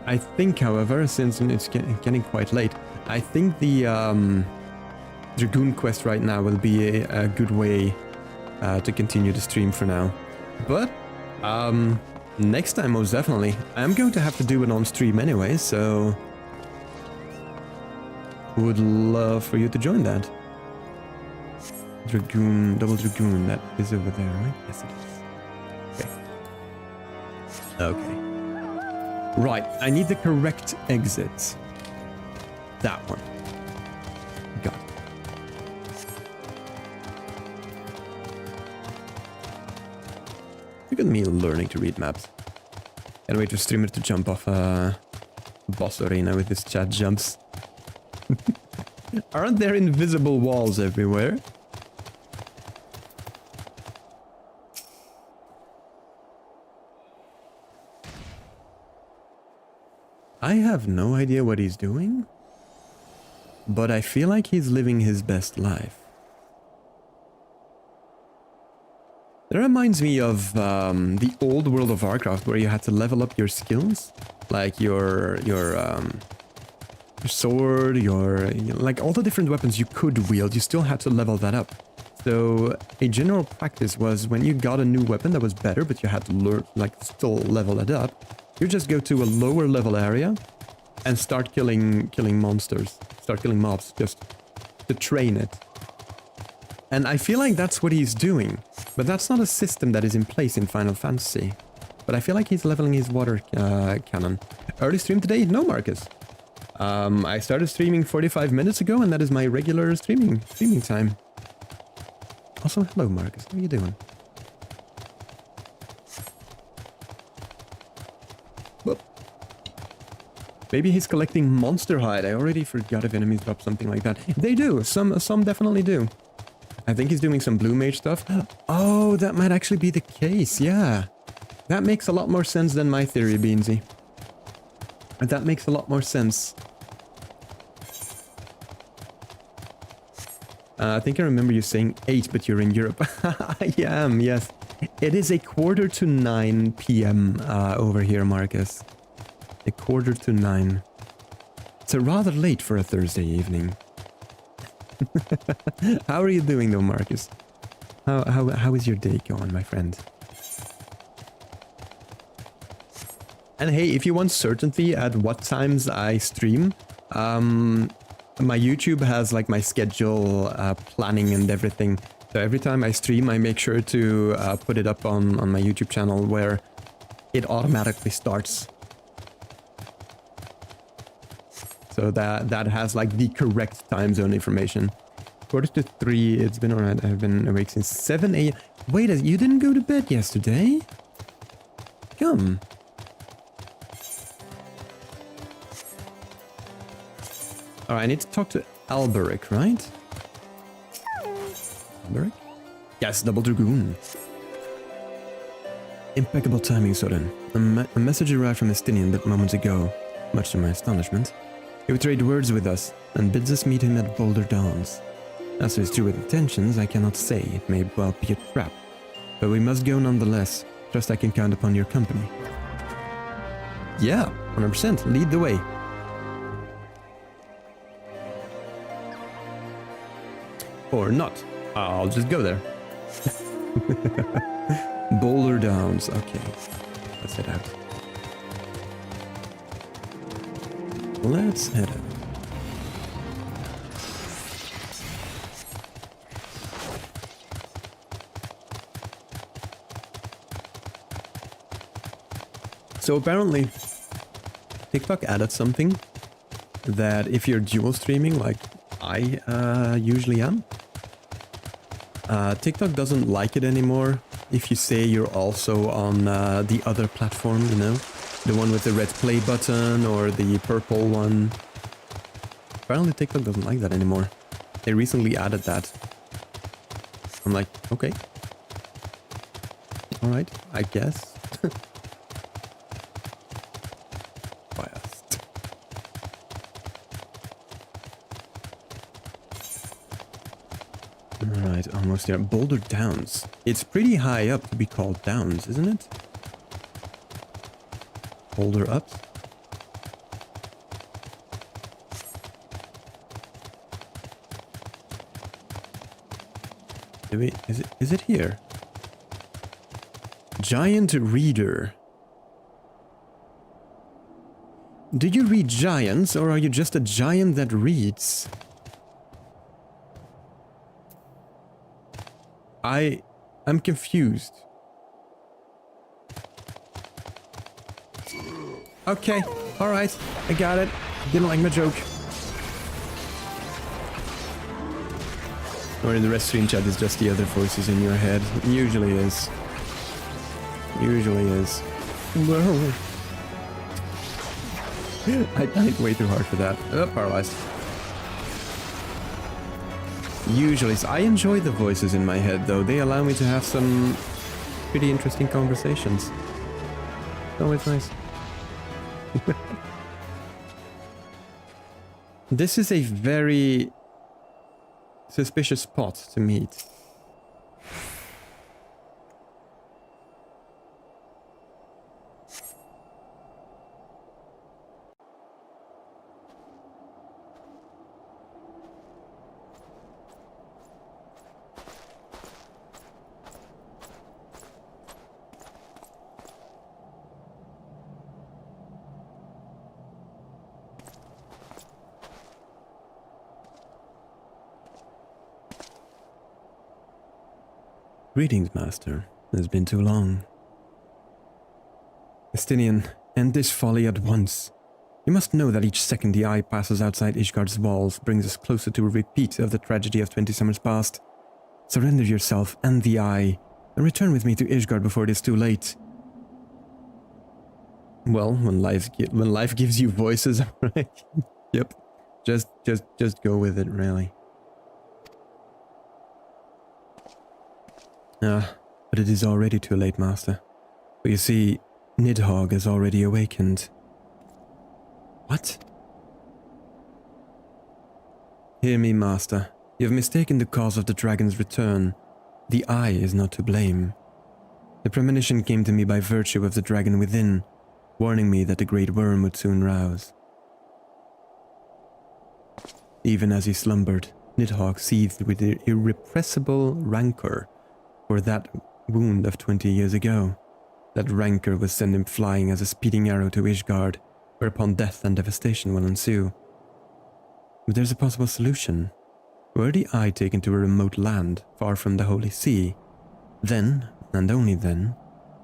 I think, however, since it's getting quite late, I think the Dragoon quest right now will be a good way to continue the stream for now. But, next time, most definitely. I'm going to have to do it on stream anyway, so would love for you to join that. Dragoon, double Dragoon, that is over there, right? Yes, it is. Okay. Okay. Right, I need the correct exit. That one. Got it. Look at me learning to read maps. Can't wait for streamer to jump off a boss arena with his chat jumps. Aren't there invisible walls everywhere? I have no idea what he's doing, but I feel like he's living his best life. That reminds me of the old World of Warcraft, where you had to level up your skills, like your sword, like all the different weapons you could wield. You still had to level that up. So a general practice was when you got a new weapon that was better, but you had to learn, like, still level it up, you just go to a lower level area and start killing monsters, start killing mobs, just to train it. And I feel like that's what he's doing, but that's not a system that is in place in Final Fantasy. But I feel like he's leveling his water cannon. Early stream today? No, Marcus. I started streaming 45 minutes ago, and that is my regular streaming time. Also, hello, Marcus. How are you doing? Whoop. Maybe he's collecting monster hide. I already forgot if enemies drop something like that. They do. Some definitely do. I think he's doing some blue mage stuff. Oh, that might actually be the case. Yeah. That makes a lot more sense than my theory, Beansy. That makes a lot more sense. I think I remember you saying 8, but you're in Europe. I am, yes. It is 8:45 p.m. Over here, Marcus. 8:45. It's rather late for a Thursday evening. How are you doing though, Marcus? How is your day going, my friend? And hey, if you want certainty at what times I stream, my YouTube has like my schedule, planning and everything. So every time I stream, I make sure to put it up on my YouTube channel where it automatically starts. So that has like the correct time zone information. 2:45, it's been alright. I've been awake since 7 a.m. Wait, you didn't go to bed yesterday? Come. Alright, I need to talk to Alberic, right? Alberic? Yes, Double Dragoon. Impeccable timing, Soren. A message arrived from Estinian but moments ago. Much to my astonishment, he would trade words with us and bids us meet him at Boulder Downs. As to his true intentions, I cannot say. It may well be a trap. But we must go nonetheless. Trust I can count upon your company. Yeah, 100%. Lead the way. Or not. I'll just go there. Boulder Downs. Okay. Let's head out. Let's head out. So apparently, TikTok added something that if you're dual streaming like I usually am, TikTok doesn't like it anymore if you say you're also on the other platform, you know? The one with the red play button or the purple one. Apparently TikTok doesn't like that anymore. They recently added that. I'm like, okay. Alright, I guess. Biased. Alright, almost there. Boulder Downs. It's pretty high up to be called Downs, isn't it? Boulder Ups. Is it here? Giant Reader. Do you read giants, or are you just a giant that reads? I'm confused. Okay, alright, I got it. Didn't like my joke. Or in the rest stream chat is just the other voices in your head. Usually is. Usually is. Whoa. I died way too hard for that. Oh, paralyzed. Usually, I enjoy the voices in my head though. They allow me to have some pretty interesting conversations. Oh, it's nice. This is a very suspicious spot to meet. Greetings, Master. It has been too long. Estinian, end this folly at once. You must know that each second the eye passes outside Ishgard's walls brings us closer to a repeat of the tragedy of 20 summers past. Surrender yourself and the eye, and return with me to Ishgard before it is too late. Well, when life gives you voices, right? Yep. Just go with it, really. But it is already too late, Master. For you see, Nidhogg has already awakened. What? Hear me, Master. You have mistaken the cause of the dragon's return. The eye is not to blame. The premonition came to me by virtue of the dragon within, warning me that the great worm would soon rouse. Even as he slumbered, Nidhogg seethed with irrepressible rancor for that wound of 20 years ago. That rancor will send him flying as a speeding arrow to Ishgard, whereupon death and devastation will ensue. But there's a possible solution. Were the eye taken to a remote land, far from the Holy See, then, and only then,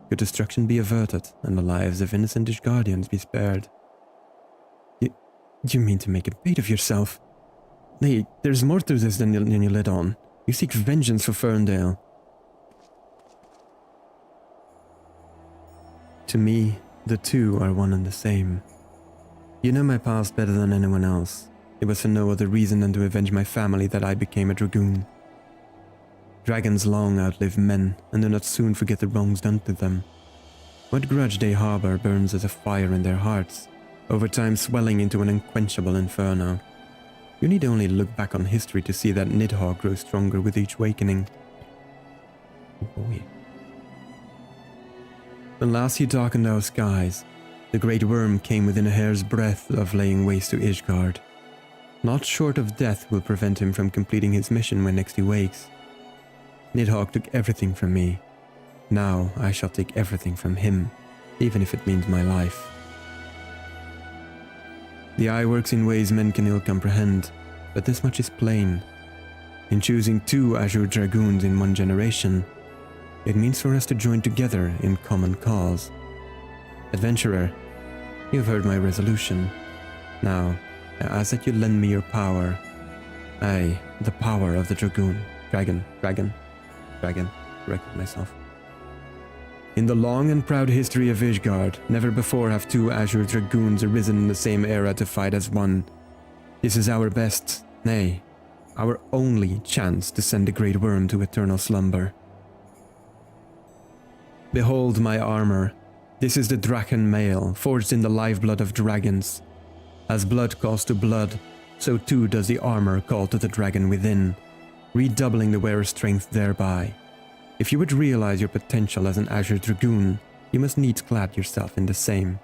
could destruction be averted and the lives of innocent Ishgardians be spared. You mean to make a bait of yourself? Nay, there's more to this than you let on. You seek vengeance for Ferndale. To me, the two are one and the same. You know my past better than anyone else. It was for no other reason than to avenge my family that I became a dragoon. Dragons long outlive men, and do not soon forget the wrongs done to them. What grudge they harbor burns as a fire in their hearts, over time swelling into an unquenchable inferno. You need only look back on history to see that Nidhogg grows stronger with each awakening. Oh boy. When last he darkened our skies, the great worm came within a hair's breadth of laying waste to Ishgard. Not short of death will prevent him from completing his mission when next he wakes. Nidhogg took everything from me. Now I shall take everything from him, even if it means my life. The eye works in ways men can ill comprehend, but this much is plain. In choosing two Azure Dragoons in one generation, it means for us to join together in common cause. Adventurer, you have heard my resolution. Now, I ask that you lend me your power. Aye, the power of the Dragon, corrected myself. In the long and proud history of Ishgard, never before have two Azure Dragoons arisen in the same era to fight as one. This is our best, nay, our only chance to send the Great Worm to eternal slumber. Behold my armor. This is the Draken mail, forged in the lifeblood of dragons. As blood calls to blood, so too does the armor call to the dragon within, redoubling the wearer's strength thereby. If you would realize your potential as an Azure Dragoon, you must needs clad yourself in the same.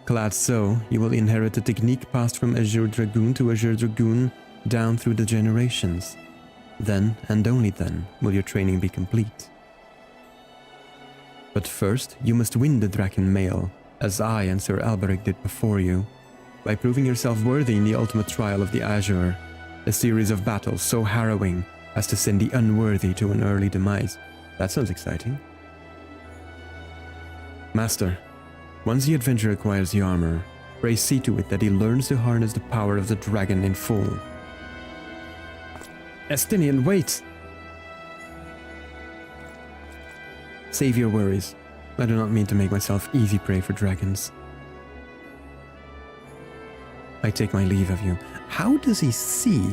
Clad so, you will inherit a technique passed from Azure Dragoon to Azure Dragoon down through the generations. Then, and only then, will your training be complete. But first, you must win the Draken mail, as I and Sir Alberic did before you, by proving yourself worthy in the ultimate trial of the Azure, a series of battles so harrowing as to send the unworthy to an early demise. That sounds exciting. Master, once the adventurer acquires the armor, pray see to it that he learns to harness the power of the dragon in full. Estinian, wait! Save your worries. I do not mean to make myself easy prey for dragons. I take my leave of you. How does he see?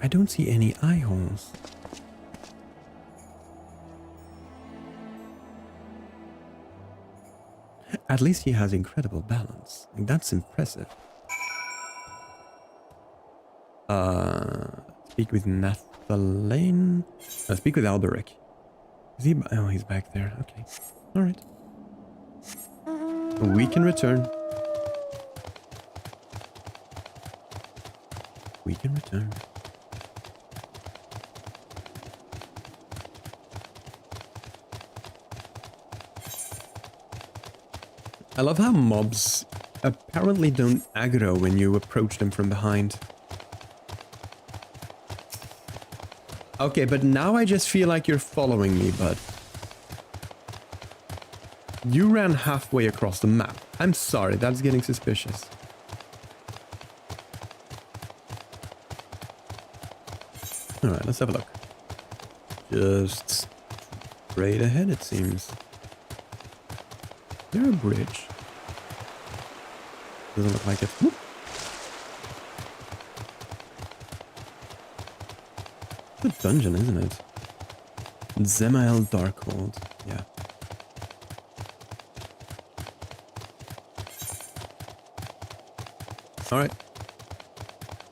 I don't see any eye holes. At least he has incredible balance. That's impressive. Speak with Nathalane? Speak with Alberic. Is he? Oh, he's back there. Okay. Alright. We can return. We can return. I love how mobs apparently don't aggro when you approach them from behind. Okay, but now I just feel like you're following me, bud. You ran halfway across the map. I'm sorry, that's getting suspicious. Alright, let's have a look. Just straight ahead, it seems. Is there a bridge? Doesn't look like it. Whoop. It's a dungeon, isn't it? Zemael Darkhold. Yeah. Alright.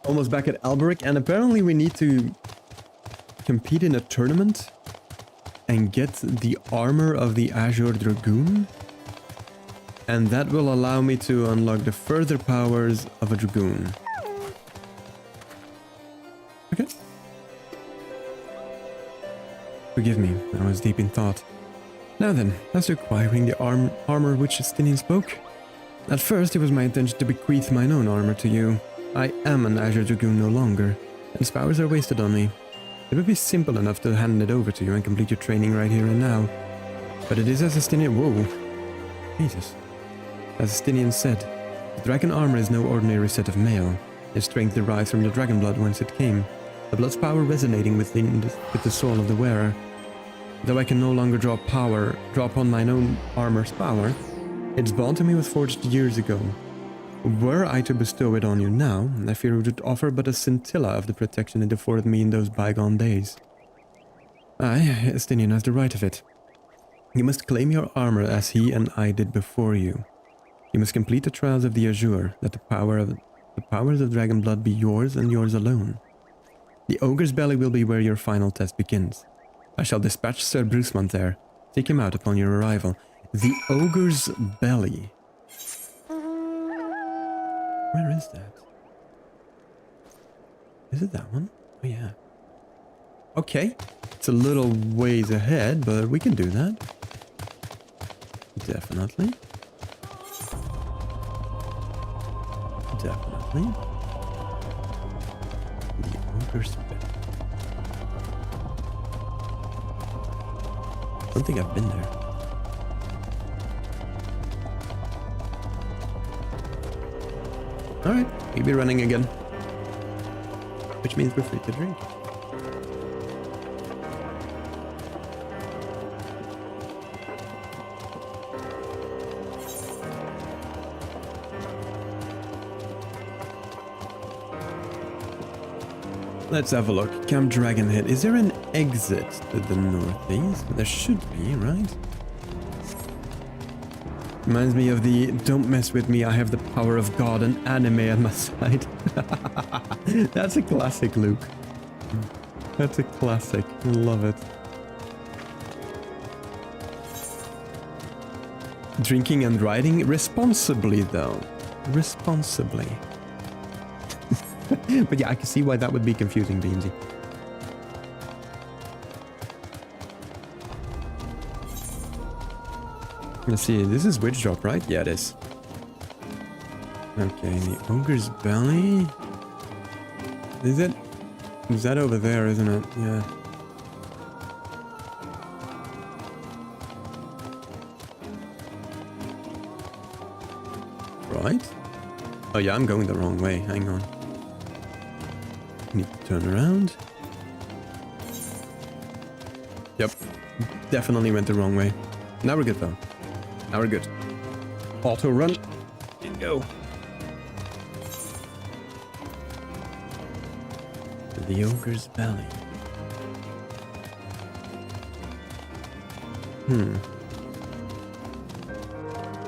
Almost back at Alberic, and apparently we need to compete in a tournament and get the armor of the Azure Dragoon. And that will allow me to unlock the further powers of a Dragoon. Okay. Forgive me, I was deep in thought. Now then, as to acquiring the armor which Justinian spoke. At first it was my intention to bequeath mine own armor to you. I am an Azure Dragoon no longer, and its powers are wasted on me. It would be simple enough to hand it over to you and complete your training right here and now. But it is as Justinian— whoa. Jesus. As Justinian said, the dragon armor is no ordinary set of mail. Its strength derives from the dragon blood whence it came, the blood's power resonating with the soul of the wearer. Though I can no longer draw upon mine own armor's power, its bond to me was forged years ago. Were I to bestow it on you now, I fear it would offer but a scintilla of the protection it afforded me in those bygone days. Aye, Justinian has the right of it. You must claim your armor as he and I did before you. You must complete the trials of the Azure, that the powers of dragon blood be yours and yours alone. The Ogre's Belly will be where your final test begins. I shall dispatch Sir Brucemont there. Take him out upon your arrival. The Ogre's Belly. Where is that? Is it that one? Oh yeah. Okay. It's a little ways ahead, but we can do that. Definitely. Definitely. The Ogre's Belly. I don't think I've been there. Alright, we'll be running again. Which means we're free to drink. Let's have a look. Camp Dragonhead. Is there an exit to the northeast? There should be, right? Reminds me of the "Don't mess with me, I have the power of God" and anime at my side. That's a classic, Luke. That's a classic. I love it. Drinking and riding responsibly, though. Responsibly. But yeah, I can see why that would be confusing, Beansy. Let's see, this is Witch Drop, right? Yeah, it is. Okay, the Ogre's Belly. Is it? Is that over there, isn't it? Yeah. Right? Oh yeah, I'm going the wrong way. Hang on. Need to turn around. Yep. Definitely went the wrong way. Now we're good though. Now we're good. Auto run. And go. The Ogre's Belly.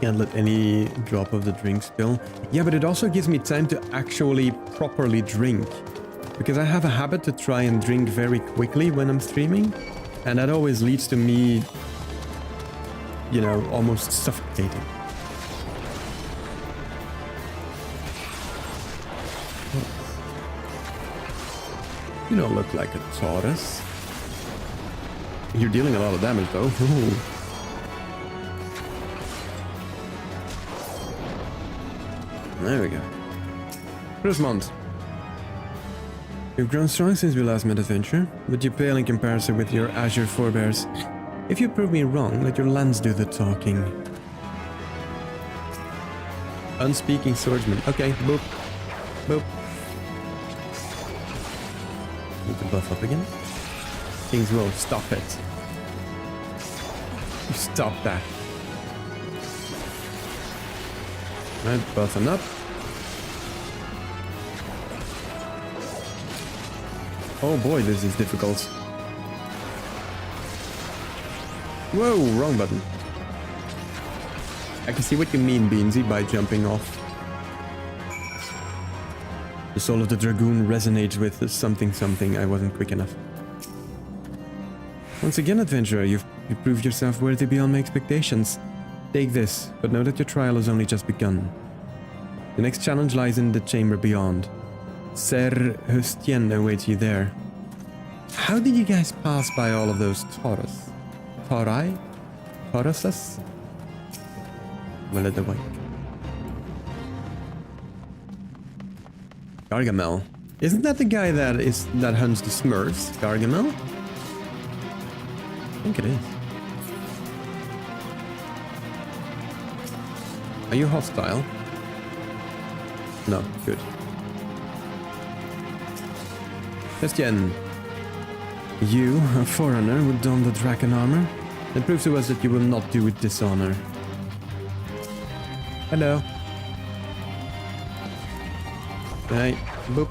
Can't let any drop of the drink spill. Yeah, but it also gives me time to actually properly drink. Because I have a habit to try and drink very quickly when I'm streaming. And that always leads to me, you know, almost suffocating. You don't look like a Taurus. You're dealing a lot of damage though. Ooh. There we go. Brucemont. You've grown strong since we last met, adventure, but you pale in comparison with your azure forebears. If you prove me wrong, let your lance do the talking. Unspeaking swordsman. Okay, boop. Boop. Need to buff up again. King's Row, stop it. You stop that. Right, buffing up. Oh boy, this is difficult. Whoa, wrong button. I can see what you mean, Beansy, by jumping off. The soul of the dragoon resonates with something something. I wasn't quick enough. Once again, adventurer, you've proved yourself worthy beyond my expectations. Take this, but know that your trial has only just begun. The next challenge lies in the chamber beyond. Ser Hustien awaits you there. How did you guys pass by all of those Taurus? Taurai? Tauruses? Will it awake? Gargamel. Isn't that the guy that hunts the Smurfs? Gargamel? I think it is. Are you hostile? No, good. Christian. You, a foreigner, would don the dragon armor? It proves to us that you will not do it dishonor. Hello. Hey, boop.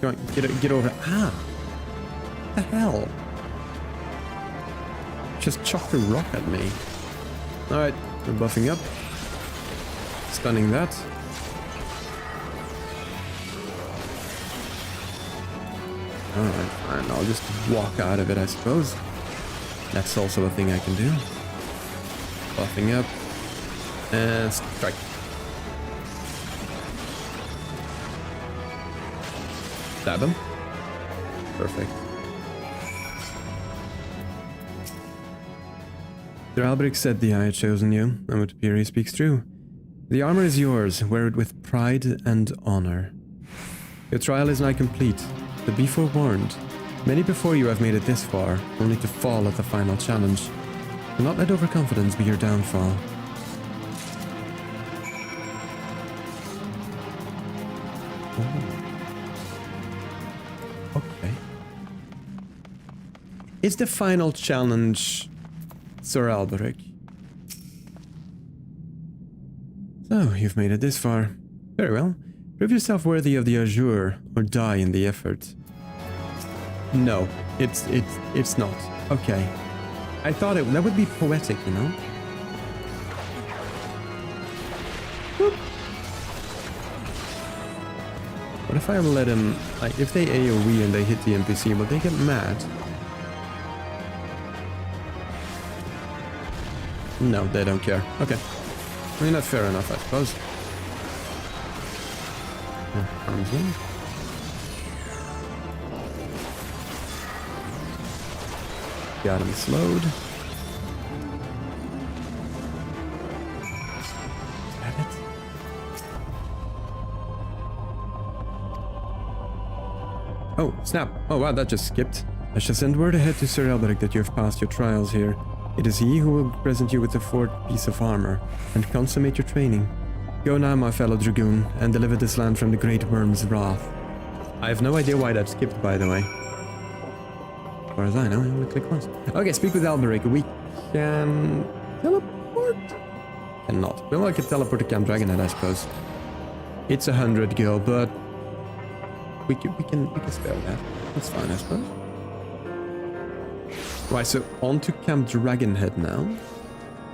Go on, get over. Ah! What the hell? Just chucked a rock at me. Alright, we're buffing up. Stunning that. Alright, fine. I'll just walk out of it, I suppose. That's also a thing I can do. Buffing up. And strike. Stab him. Perfect. Sir Alberic said the eye had chosen you, and what appear he speaks true. The armor is yours, wear it with pride and honor. Your trial is now complete, but be forewarned. Many before you have made it this far, only to fall at the final challenge. Do not let overconfidence be your downfall. Okay. Is the final challenge Sir Alberic? So, you've made it this far. Very well. Prove yourself worthy of the Azure, or die in the effort. No, it's not. Okay. I thought that would be poetic, you know? Whoop. What if I let him, like, if they AoE and they hit the NPC, will they get mad? No, they don't care. Okay. I mean, that's fair enough, I suppose. Arms in. Got him slowed. Stab it. Oh, snap. Oh, wow, that just skipped. I shall send word ahead to Sir Alberic that you have passed your trials here. It is he who will present you with the fourth piece of armor and consummate your training. Go now, my fellow dragoon, and deliver this land from the great worm's wrath. I have no idea why that skipped, by the way. As far as I know, I only click once. Okay, speak with Alberic. We can teleport? Cannot. Well, I can teleport to Camp Dragonhead, I suppose. It's 100 gil, but we can spare that. That's fine, I suppose. Right, so on to Camp Dragonhead now,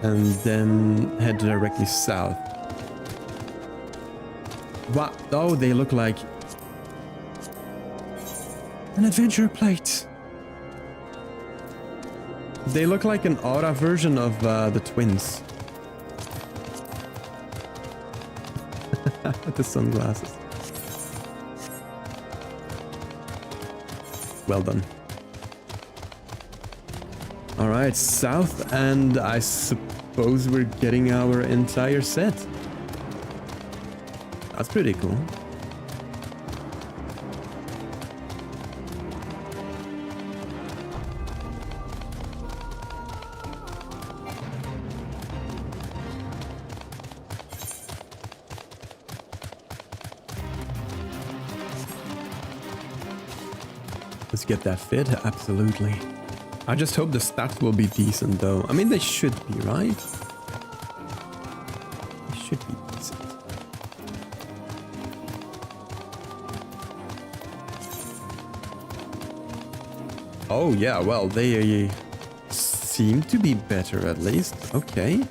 and then head directly south. What? Oh, they look like an adventure plate. They look like an aura version of the twins. The sunglasses. Well done. Alright, south, and I suppose we're getting our entire set. That's pretty cool. Let's get that fit, absolutely. I just hope the stats will be decent though. I mean, they should be, right? They should be decent. Oh yeah, well, they seem to be better at least. Okay.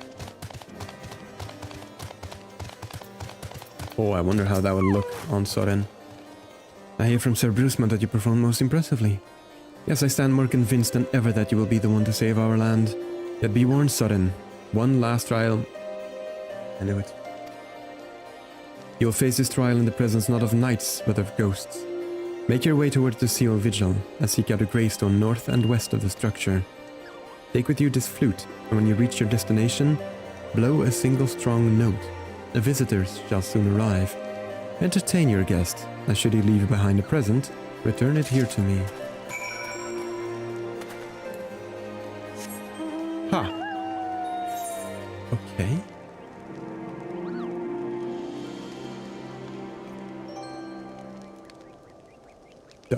Oh, I wonder how that would look on Soren. I hear from Sir Brusman that you performed most impressively. Yes, I stand more convinced than ever that you will be the one to save our land. Yet be warned, Soren. One last trial. I knew it. You will face this trial in the presence not of knights, but of ghosts. Make your way towards the Seal Vigil and seek out a gravestone north and west of the structure. Take with you this flute, and when you reach your destination, blow a single strong note. The visitors shall soon arrive. Entertain your guest, and should he leave behind a present, return it here to me. Ha! Okay.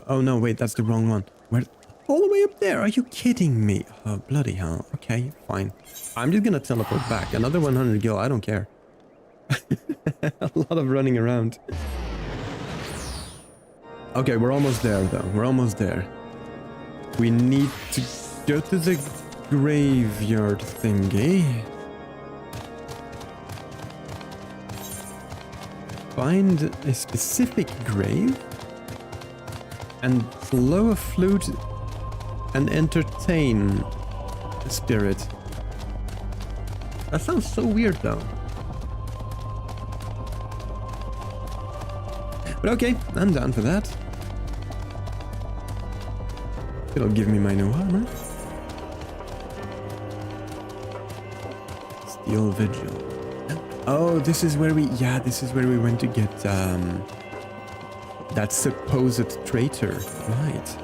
Oh no, wait, that's the wrong one. Where? All the way up there, are you kidding me? Oh, bloody hell. Okay, fine. I'm just gonna teleport back. Another 100 gil, I don't care. A lot of running around. Okay, we're almost there though. We're almost there. We need to go to the graveyard thingy. Find a specific grave. And blow a flute and entertain the spirit. That sounds so weird though. But okay, I'm down for that. It'll give me my new armor. Steel Vigil. Oh, this is where we... Yeah, this is where we went to get... that supposed traitor. Right.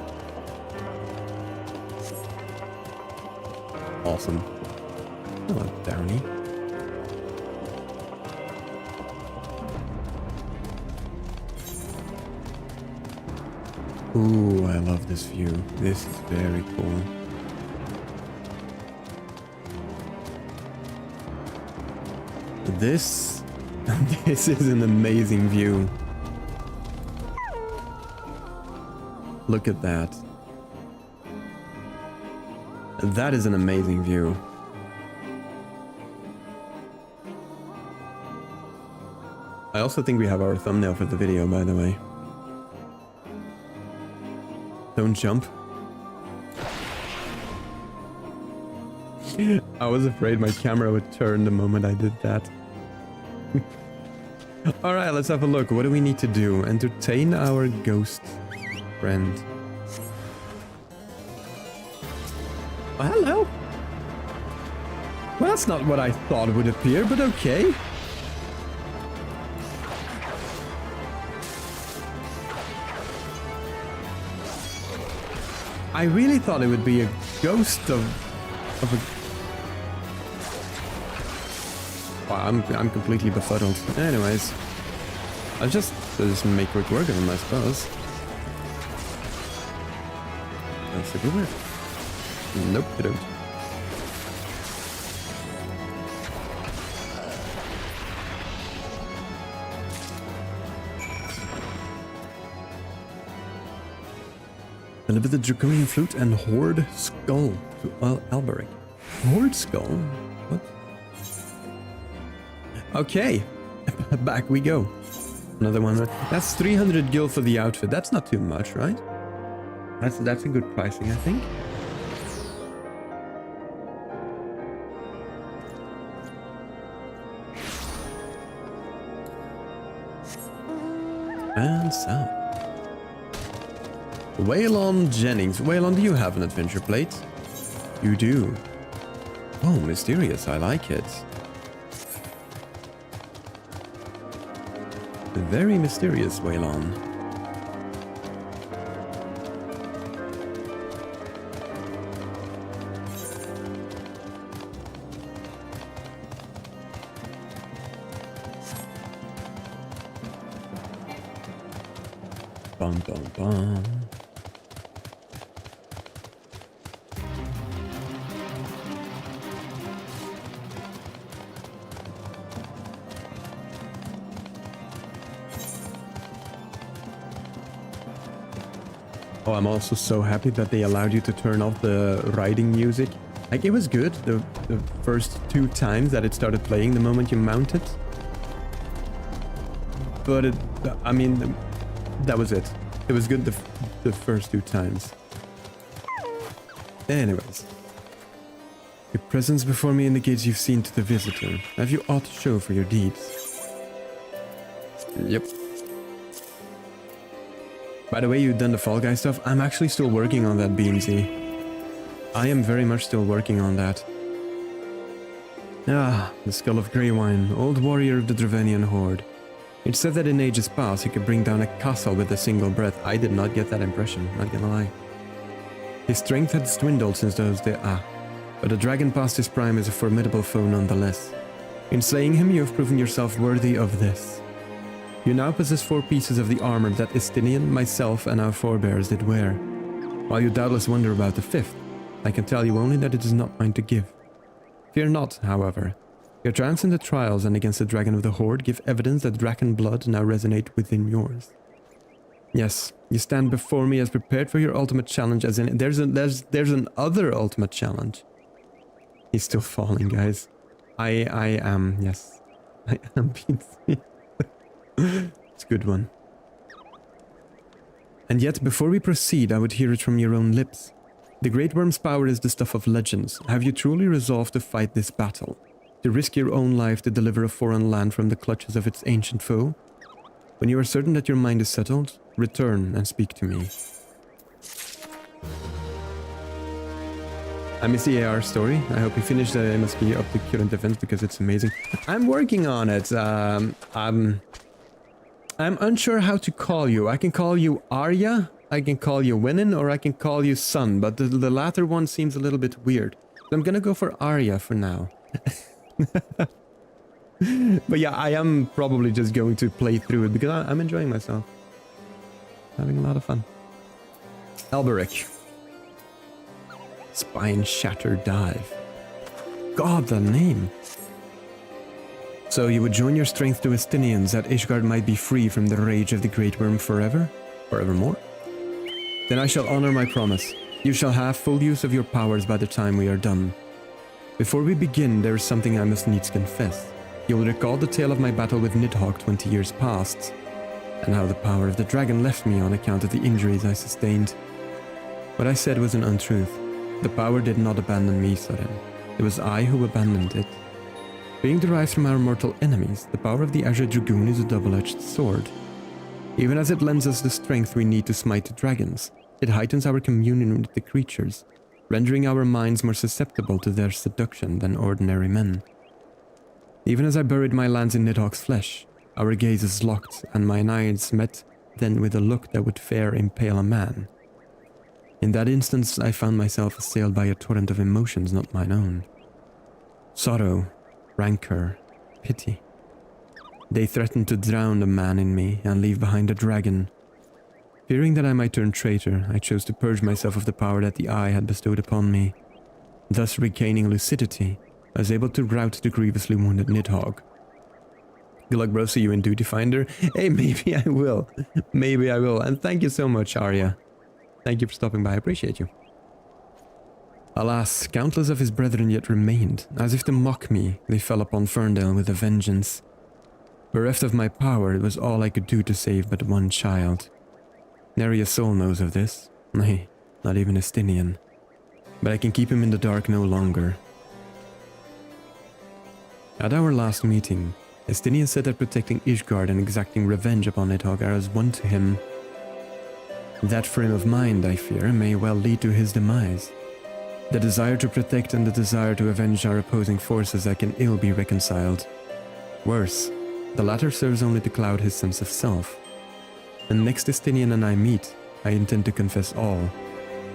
Awesome. Hello, Downey. Ooh, I love this view. This is very cool. This is an amazing view. Look at that. That is an amazing view. I also think we have our thumbnail for the video, by the way. Don't jump. I was afraid my camera would turn the moment I did that. Alright, let's have a look. What do we need to do? Entertain our ghost friend. Oh, hello. Well, that's not what I thought would appear, but okay. I really thought it would be a ghost of a... Wow, I'm completely befuddled. Anyways, I'll just make quick work of him, I suppose. That's super weird. Nope, I don't. Deliver the Draconian Flute and Horde Skull to Alberic. Horde Skull? What? Okay, back we go. Another one. That's 300 gil for the outfit. That's not too much, right? That's a good pricing, I think. And so. Waylon Jennings. Waylon, do you have an adventure plate? You do. Oh, mysterious. I like it. Very mysterious, Waylon. Bum, bum, bum. Oh, I'm also so happy that they allowed you to turn off the riding music. Like, it was good the first 2 times that it started playing the moment you mount it. But I mean, that was it. It was good the first 2 times. Anyways. Your presence before me indicates you've seen to the visitor. Have you aught to show for your deeds? Yep. By the way, you've done the Fall Guy stuff. I'm actually still working on that, Beansy. I am very much still working on that. Ah, the Skull of Greywine, old warrior of the Dravenian Horde. It said that in ages past he could bring down a castle with a single breath. I did not get that impression, not gonna lie. His strength had dwindled since those days. But a dragon past his prime is a formidable foe nonetheless. In slaying him, you have proven yourself worthy of this. You now possess 4 pieces of the armor that Estinian, myself, and our forebears did wear. While you doubtless wonder about the 5th, I can tell you only that it is not mine to give. Fear not, however. Your triumphs in the trials and against the dragon of the Horde give evidence that dragon blood now resonate within yours. Yes, you stand before me as prepared for your ultimate challenge, as in there's an other ultimate challenge. He's still falling, guys. I am, yes. I am being It's a good one. And yet, before we proceed, I would hear it from your own lips. The Great Worm's power is the stuff of legends. Have you truly resolved to fight this battle? To risk your own life to deliver a foreign land from the clutches of its ancient foe? When you are certain that your mind is settled, return and speak to me. I miss the AR story. I hope you finish the MSP up to current events because it's amazing. I'm working on it. I'm unsure how to call you. I can call you Arya, I can call you Winin, or I can call you Sun, but the latter one seems a little bit weird. So I'm gonna go for Arya for now. But yeah, I am probably just going to play through it because I'm enjoying myself. Having a lot of fun. Alberic. Spine Shatter Dive. God, the name. So you would join your strength to Estinians that Ishgard might be free from the rage of the Great Worm forever? Forevermore? Then I shall honor my promise. You shall have full use of your powers by the time we are done. Before we begin, there is something I must needs confess. You will recall the tale of my battle with Nidhogg 20 years past, and how the power of the dragon left me on account of the injuries I sustained. What I said was an untruth. The power did not abandon me, Soren. It was I who abandoned it. Being derived from our mortal enemies, the power of the Azure Dragoon is a double-edged sword. Even as it lends us the strength we need to smite the dragons, it heightens our communion with the creatures, rendering our minds more susceptible to their seduction than ordinary men. Even as I buried my lance in Nidhogg's flesh, our gazes locked, and mine eyes met then with a look that would fair impale a man. In that instance, I found myself assailed by a torrent of emotions not mine own. Sorrow, rancor, pity. They threatened to drown the man in me and leave behind a dragon. Fearing that I might turn traitor, I chose to purge myself of the power that the Eye had bestowed upon me. Thus regaining lucidity, I was able to rout the grievously wounded Nidhogg. Good luck, bro. See you in Duty Finder. Hey, maybe I will. Maybe I will. And thank you so much, Arya. Thank you for stopping by. I appreciate you. Alas, countless of his brethren yet remained. As if to mock me, they fell upon Ferndale with a vengeance. Bereft of my power, it was all I could do to save but one child. Nary a soul knows of this. Nay, not even Estinian. But I can keep him in the dark no longer. At our last meeting, Estinian said that protecting Ishgard and exacting revenge upon Nidhogg are as one to him. That frame of mind, I fear, may well lead to his demise. The desire to protect and the desire to avenge our opposing forces that can ill be reconciled. Worse, the latter serves only to cloud his sense of self. When next Estinian and I meet, I intend to confess all,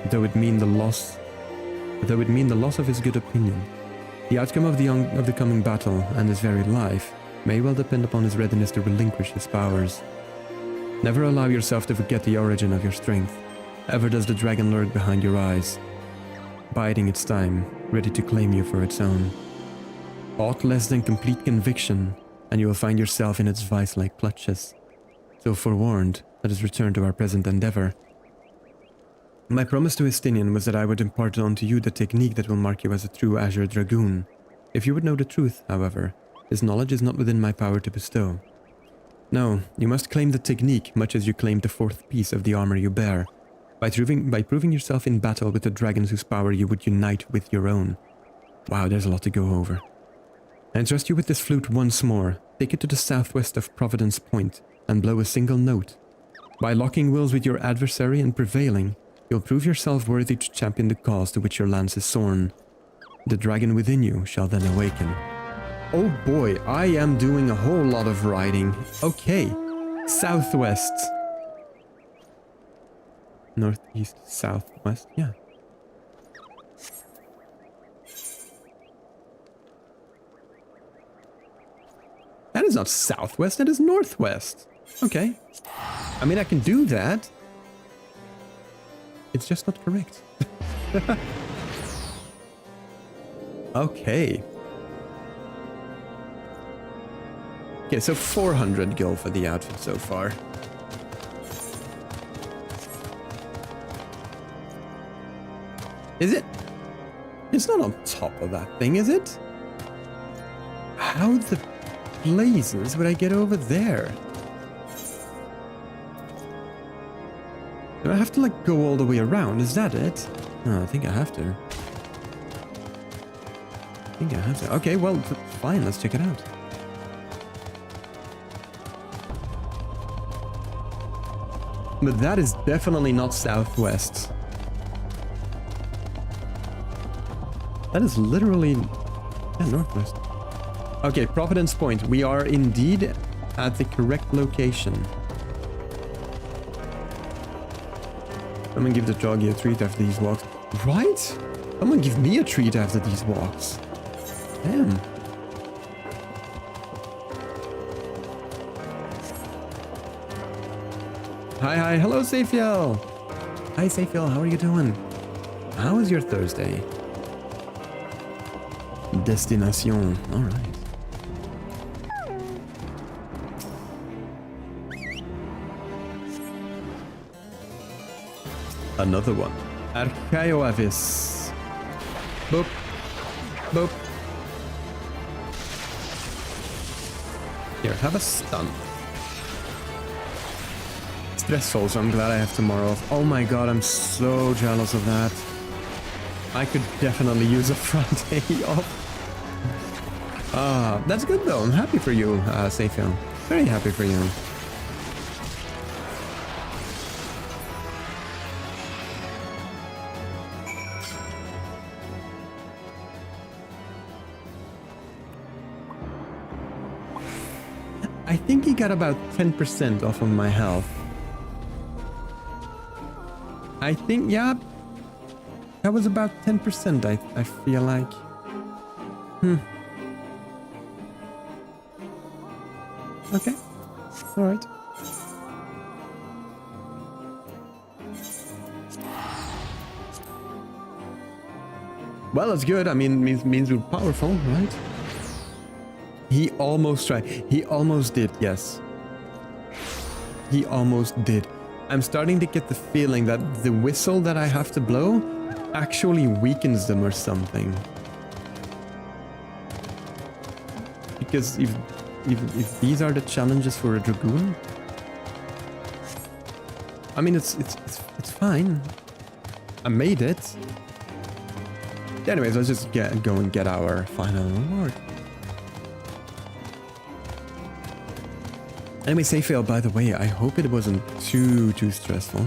though it mean the loss of his good opinion. The outcome of the coming battle and his very life may well depend upon his readiness to relinquish his powers. Never allow yourself to forget the origin of your strength. Ever does the dragon lurk behind your eyes, biding its time, ready to claim you for its own. Aught less than complete conviction, and you will find yourself in its vice-like clutches. So forewarned, let us return to our present endeavor. My promise to Estinian was that I would impart onto you the technique that will mark you as a true Azure Dragoon. If you would know the truth, however, this knowledge is not within my power to bestow. No, you must claim the technique much as you claimed the fourth piece of the armor you bear, by proving yourself in battle with the dragons whose power you would unite with your own. Wow, there's a lot to go over. I entrust you with this flute once more. Take it to the southwest of Providence Point and blow a single note. By locking wills with your adversary and prevailing, you'll prove yourself worthy to champion the cause to which your lance is sworn. The dragon within you shall then awaken. Oh boy, I am doing a whole lot of writing. Okay, southwest. Northeast, southwest, yeah. That is not southwest, that is northwest. Okay. I mean, I can do that. It's just not correct. Okay. Okay, so 400 gil for the outfit so far. Is it? It's not on top of that thing, is it? How the blazes would I get over there? Do I have to like go all the way around? Is that it? No, I think I have to. Okay, well, fine, let's check it out. But that is definitely not southwest. That is literally... yeah, northwest. Okay, Providence Point. We are indeed at the correct location. I'm gonna give the doggy a treat after these walks. Right? I'm gonna give me a treat after these walks. Damn. Hi, hello Safiel. Hi Safiel, how are you doing? How is your Thursday? Destination, alright. Another one. Archaeoavis. Boop. Boop. Here, have a stun. Stressful, so I'm glad I have tomorrow off. Oh my god, I'm so jealous of that. I could definitely use a Friday off. That's good though. I'm happy for you, Safiel. Very happy for you. I think he got about 10% off of my health. I think, yeah, that was about 10%, I feel like. Okay, alright. Well, that's good. I mean, means we're powerful, right? He almost tried. He almost did, yes. He almost did. I'm starting to get the feeling that the whistle that I have to blow actually weakens them or something. Because if these are the challenges for a Dragoon, I mean, it's fine. I made it. Anyways, let's just go and get our final reward. Anyway, Safiel, by the way, I hope it wasn't too stressful.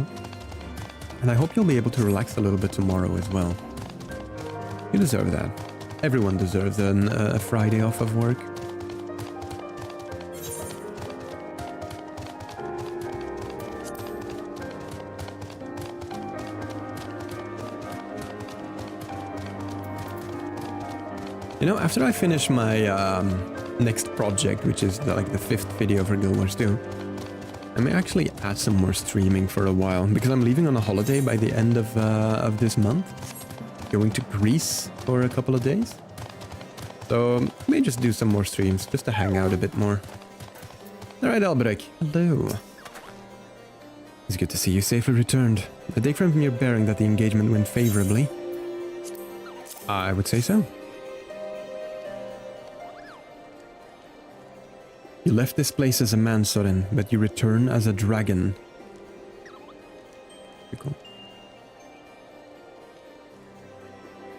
And I hope you'll be able to relax a little bit tomorrow as well. You deserve that. Everyone deserves a Friday off of work. You know, after I finish my next project, which is like the 5th video for Guild Wars 2, I may actually add some more streaming for a while, because I'm leaving on a holiday by the end of this month. Going to Greece for a couple of days. So I may just do some more streams, just to hang out a bit more. Alright, Albrecht. Hello. It's good to see you safely returned. I take from your bearing that the engagement went favorably. I would say so. You left this place as a man, Soren, but you return as a dragon. Cool.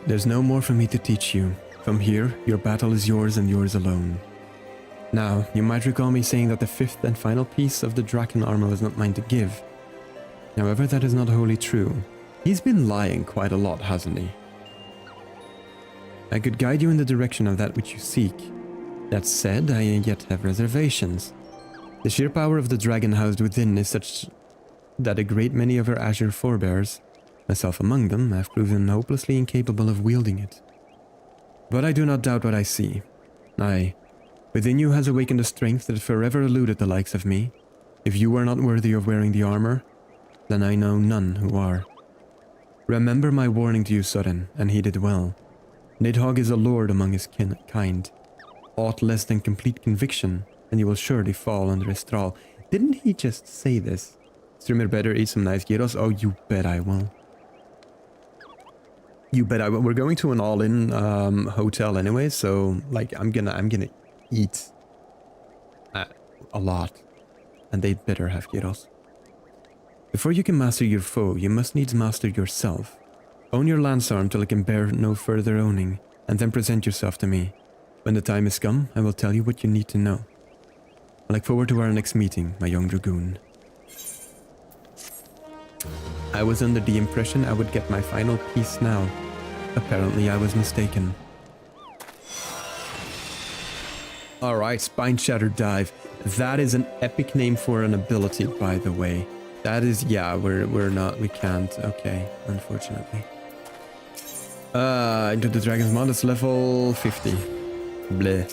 There's no more for me to teach you. From here, your battle is yours and yours alone. Now, you might recall me saying that the fifth and final piece of the Draken armor was not mine to give. However, that is not wholly true. He's been lying quite a lot, hasn't he? I could guide you in the direction of that which you seek. That said, I yet have reservations. The sheer power of the dragon housed within is such that a great many of her Azure forebears, myself among them, have proven hopelessly incapable of wielding it. But I do not doubt what I see. Aye, within you has awakened a strength that forever eluded the likes of me. If you are not worthy of wearing the armor, then I know none who are. Remember my warning to you, Soren, and heed it well. Nidhogg is a lord among his kind. Aught less than complete conviction, and you will surely fall under his thrall. Didn't he just say this? Streamer better eat some nice gyros? Oh, you bet I will. You bet I will. We're going to an all-in hotel anyway, so like I'm gonna eat a lot, and they'd better have gyros. Before you can master your foe, you must needs master yourself. Own your lance arm till it can bear no further owning, and then present yourself to me. When the time is come, I will tell you what you need to know. I look forward to our next meeting, my young dragoon. I was under the impression I would get my final piece now. Apparently I was mistaken. Alright, Spine Shatter Dive. That is an epic name for an ability, by the way. That is, yeah, we can't. Okay, unfortunately. Into the Dragon's Mod, it's level 50. Bleh.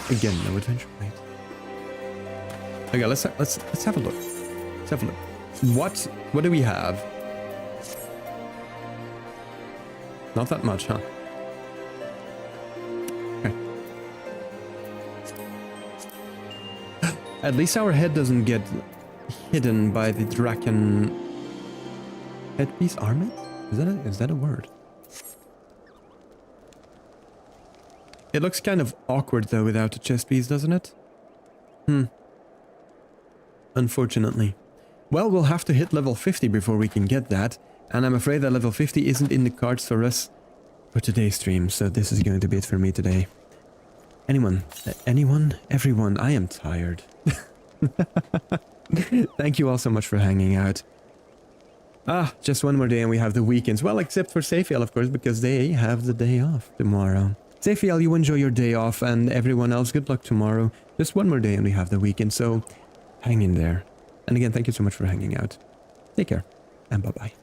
Again, no adventure rate. Okay, let's have a look. Let's have a look. What do we have? Not that much, huh? Okay. At least our head doesn't get hidden by the Draken headpiece armor? Is that a word? It looks kind of awkward though without a chest piece, doesn't it? Unfortunately. Well, we'll have to hit level 50 before we can get that, and I'm afraid that level 50 isn't in the cards for us for today's stream, so this is going to be it for me today. Anyone, everyone, I am tired. Thank you all so much for hanging out. Just one more day and we have the weekends. Well, except for Safiel, of course, because they have the day off tomorrow. Safiel, you enjoy your day off, and everyone else, good luck tomorrow. Just one more day and we have the weekend, so hang in there. And again, thank you so much for hanging out. Take care, and bye-bye.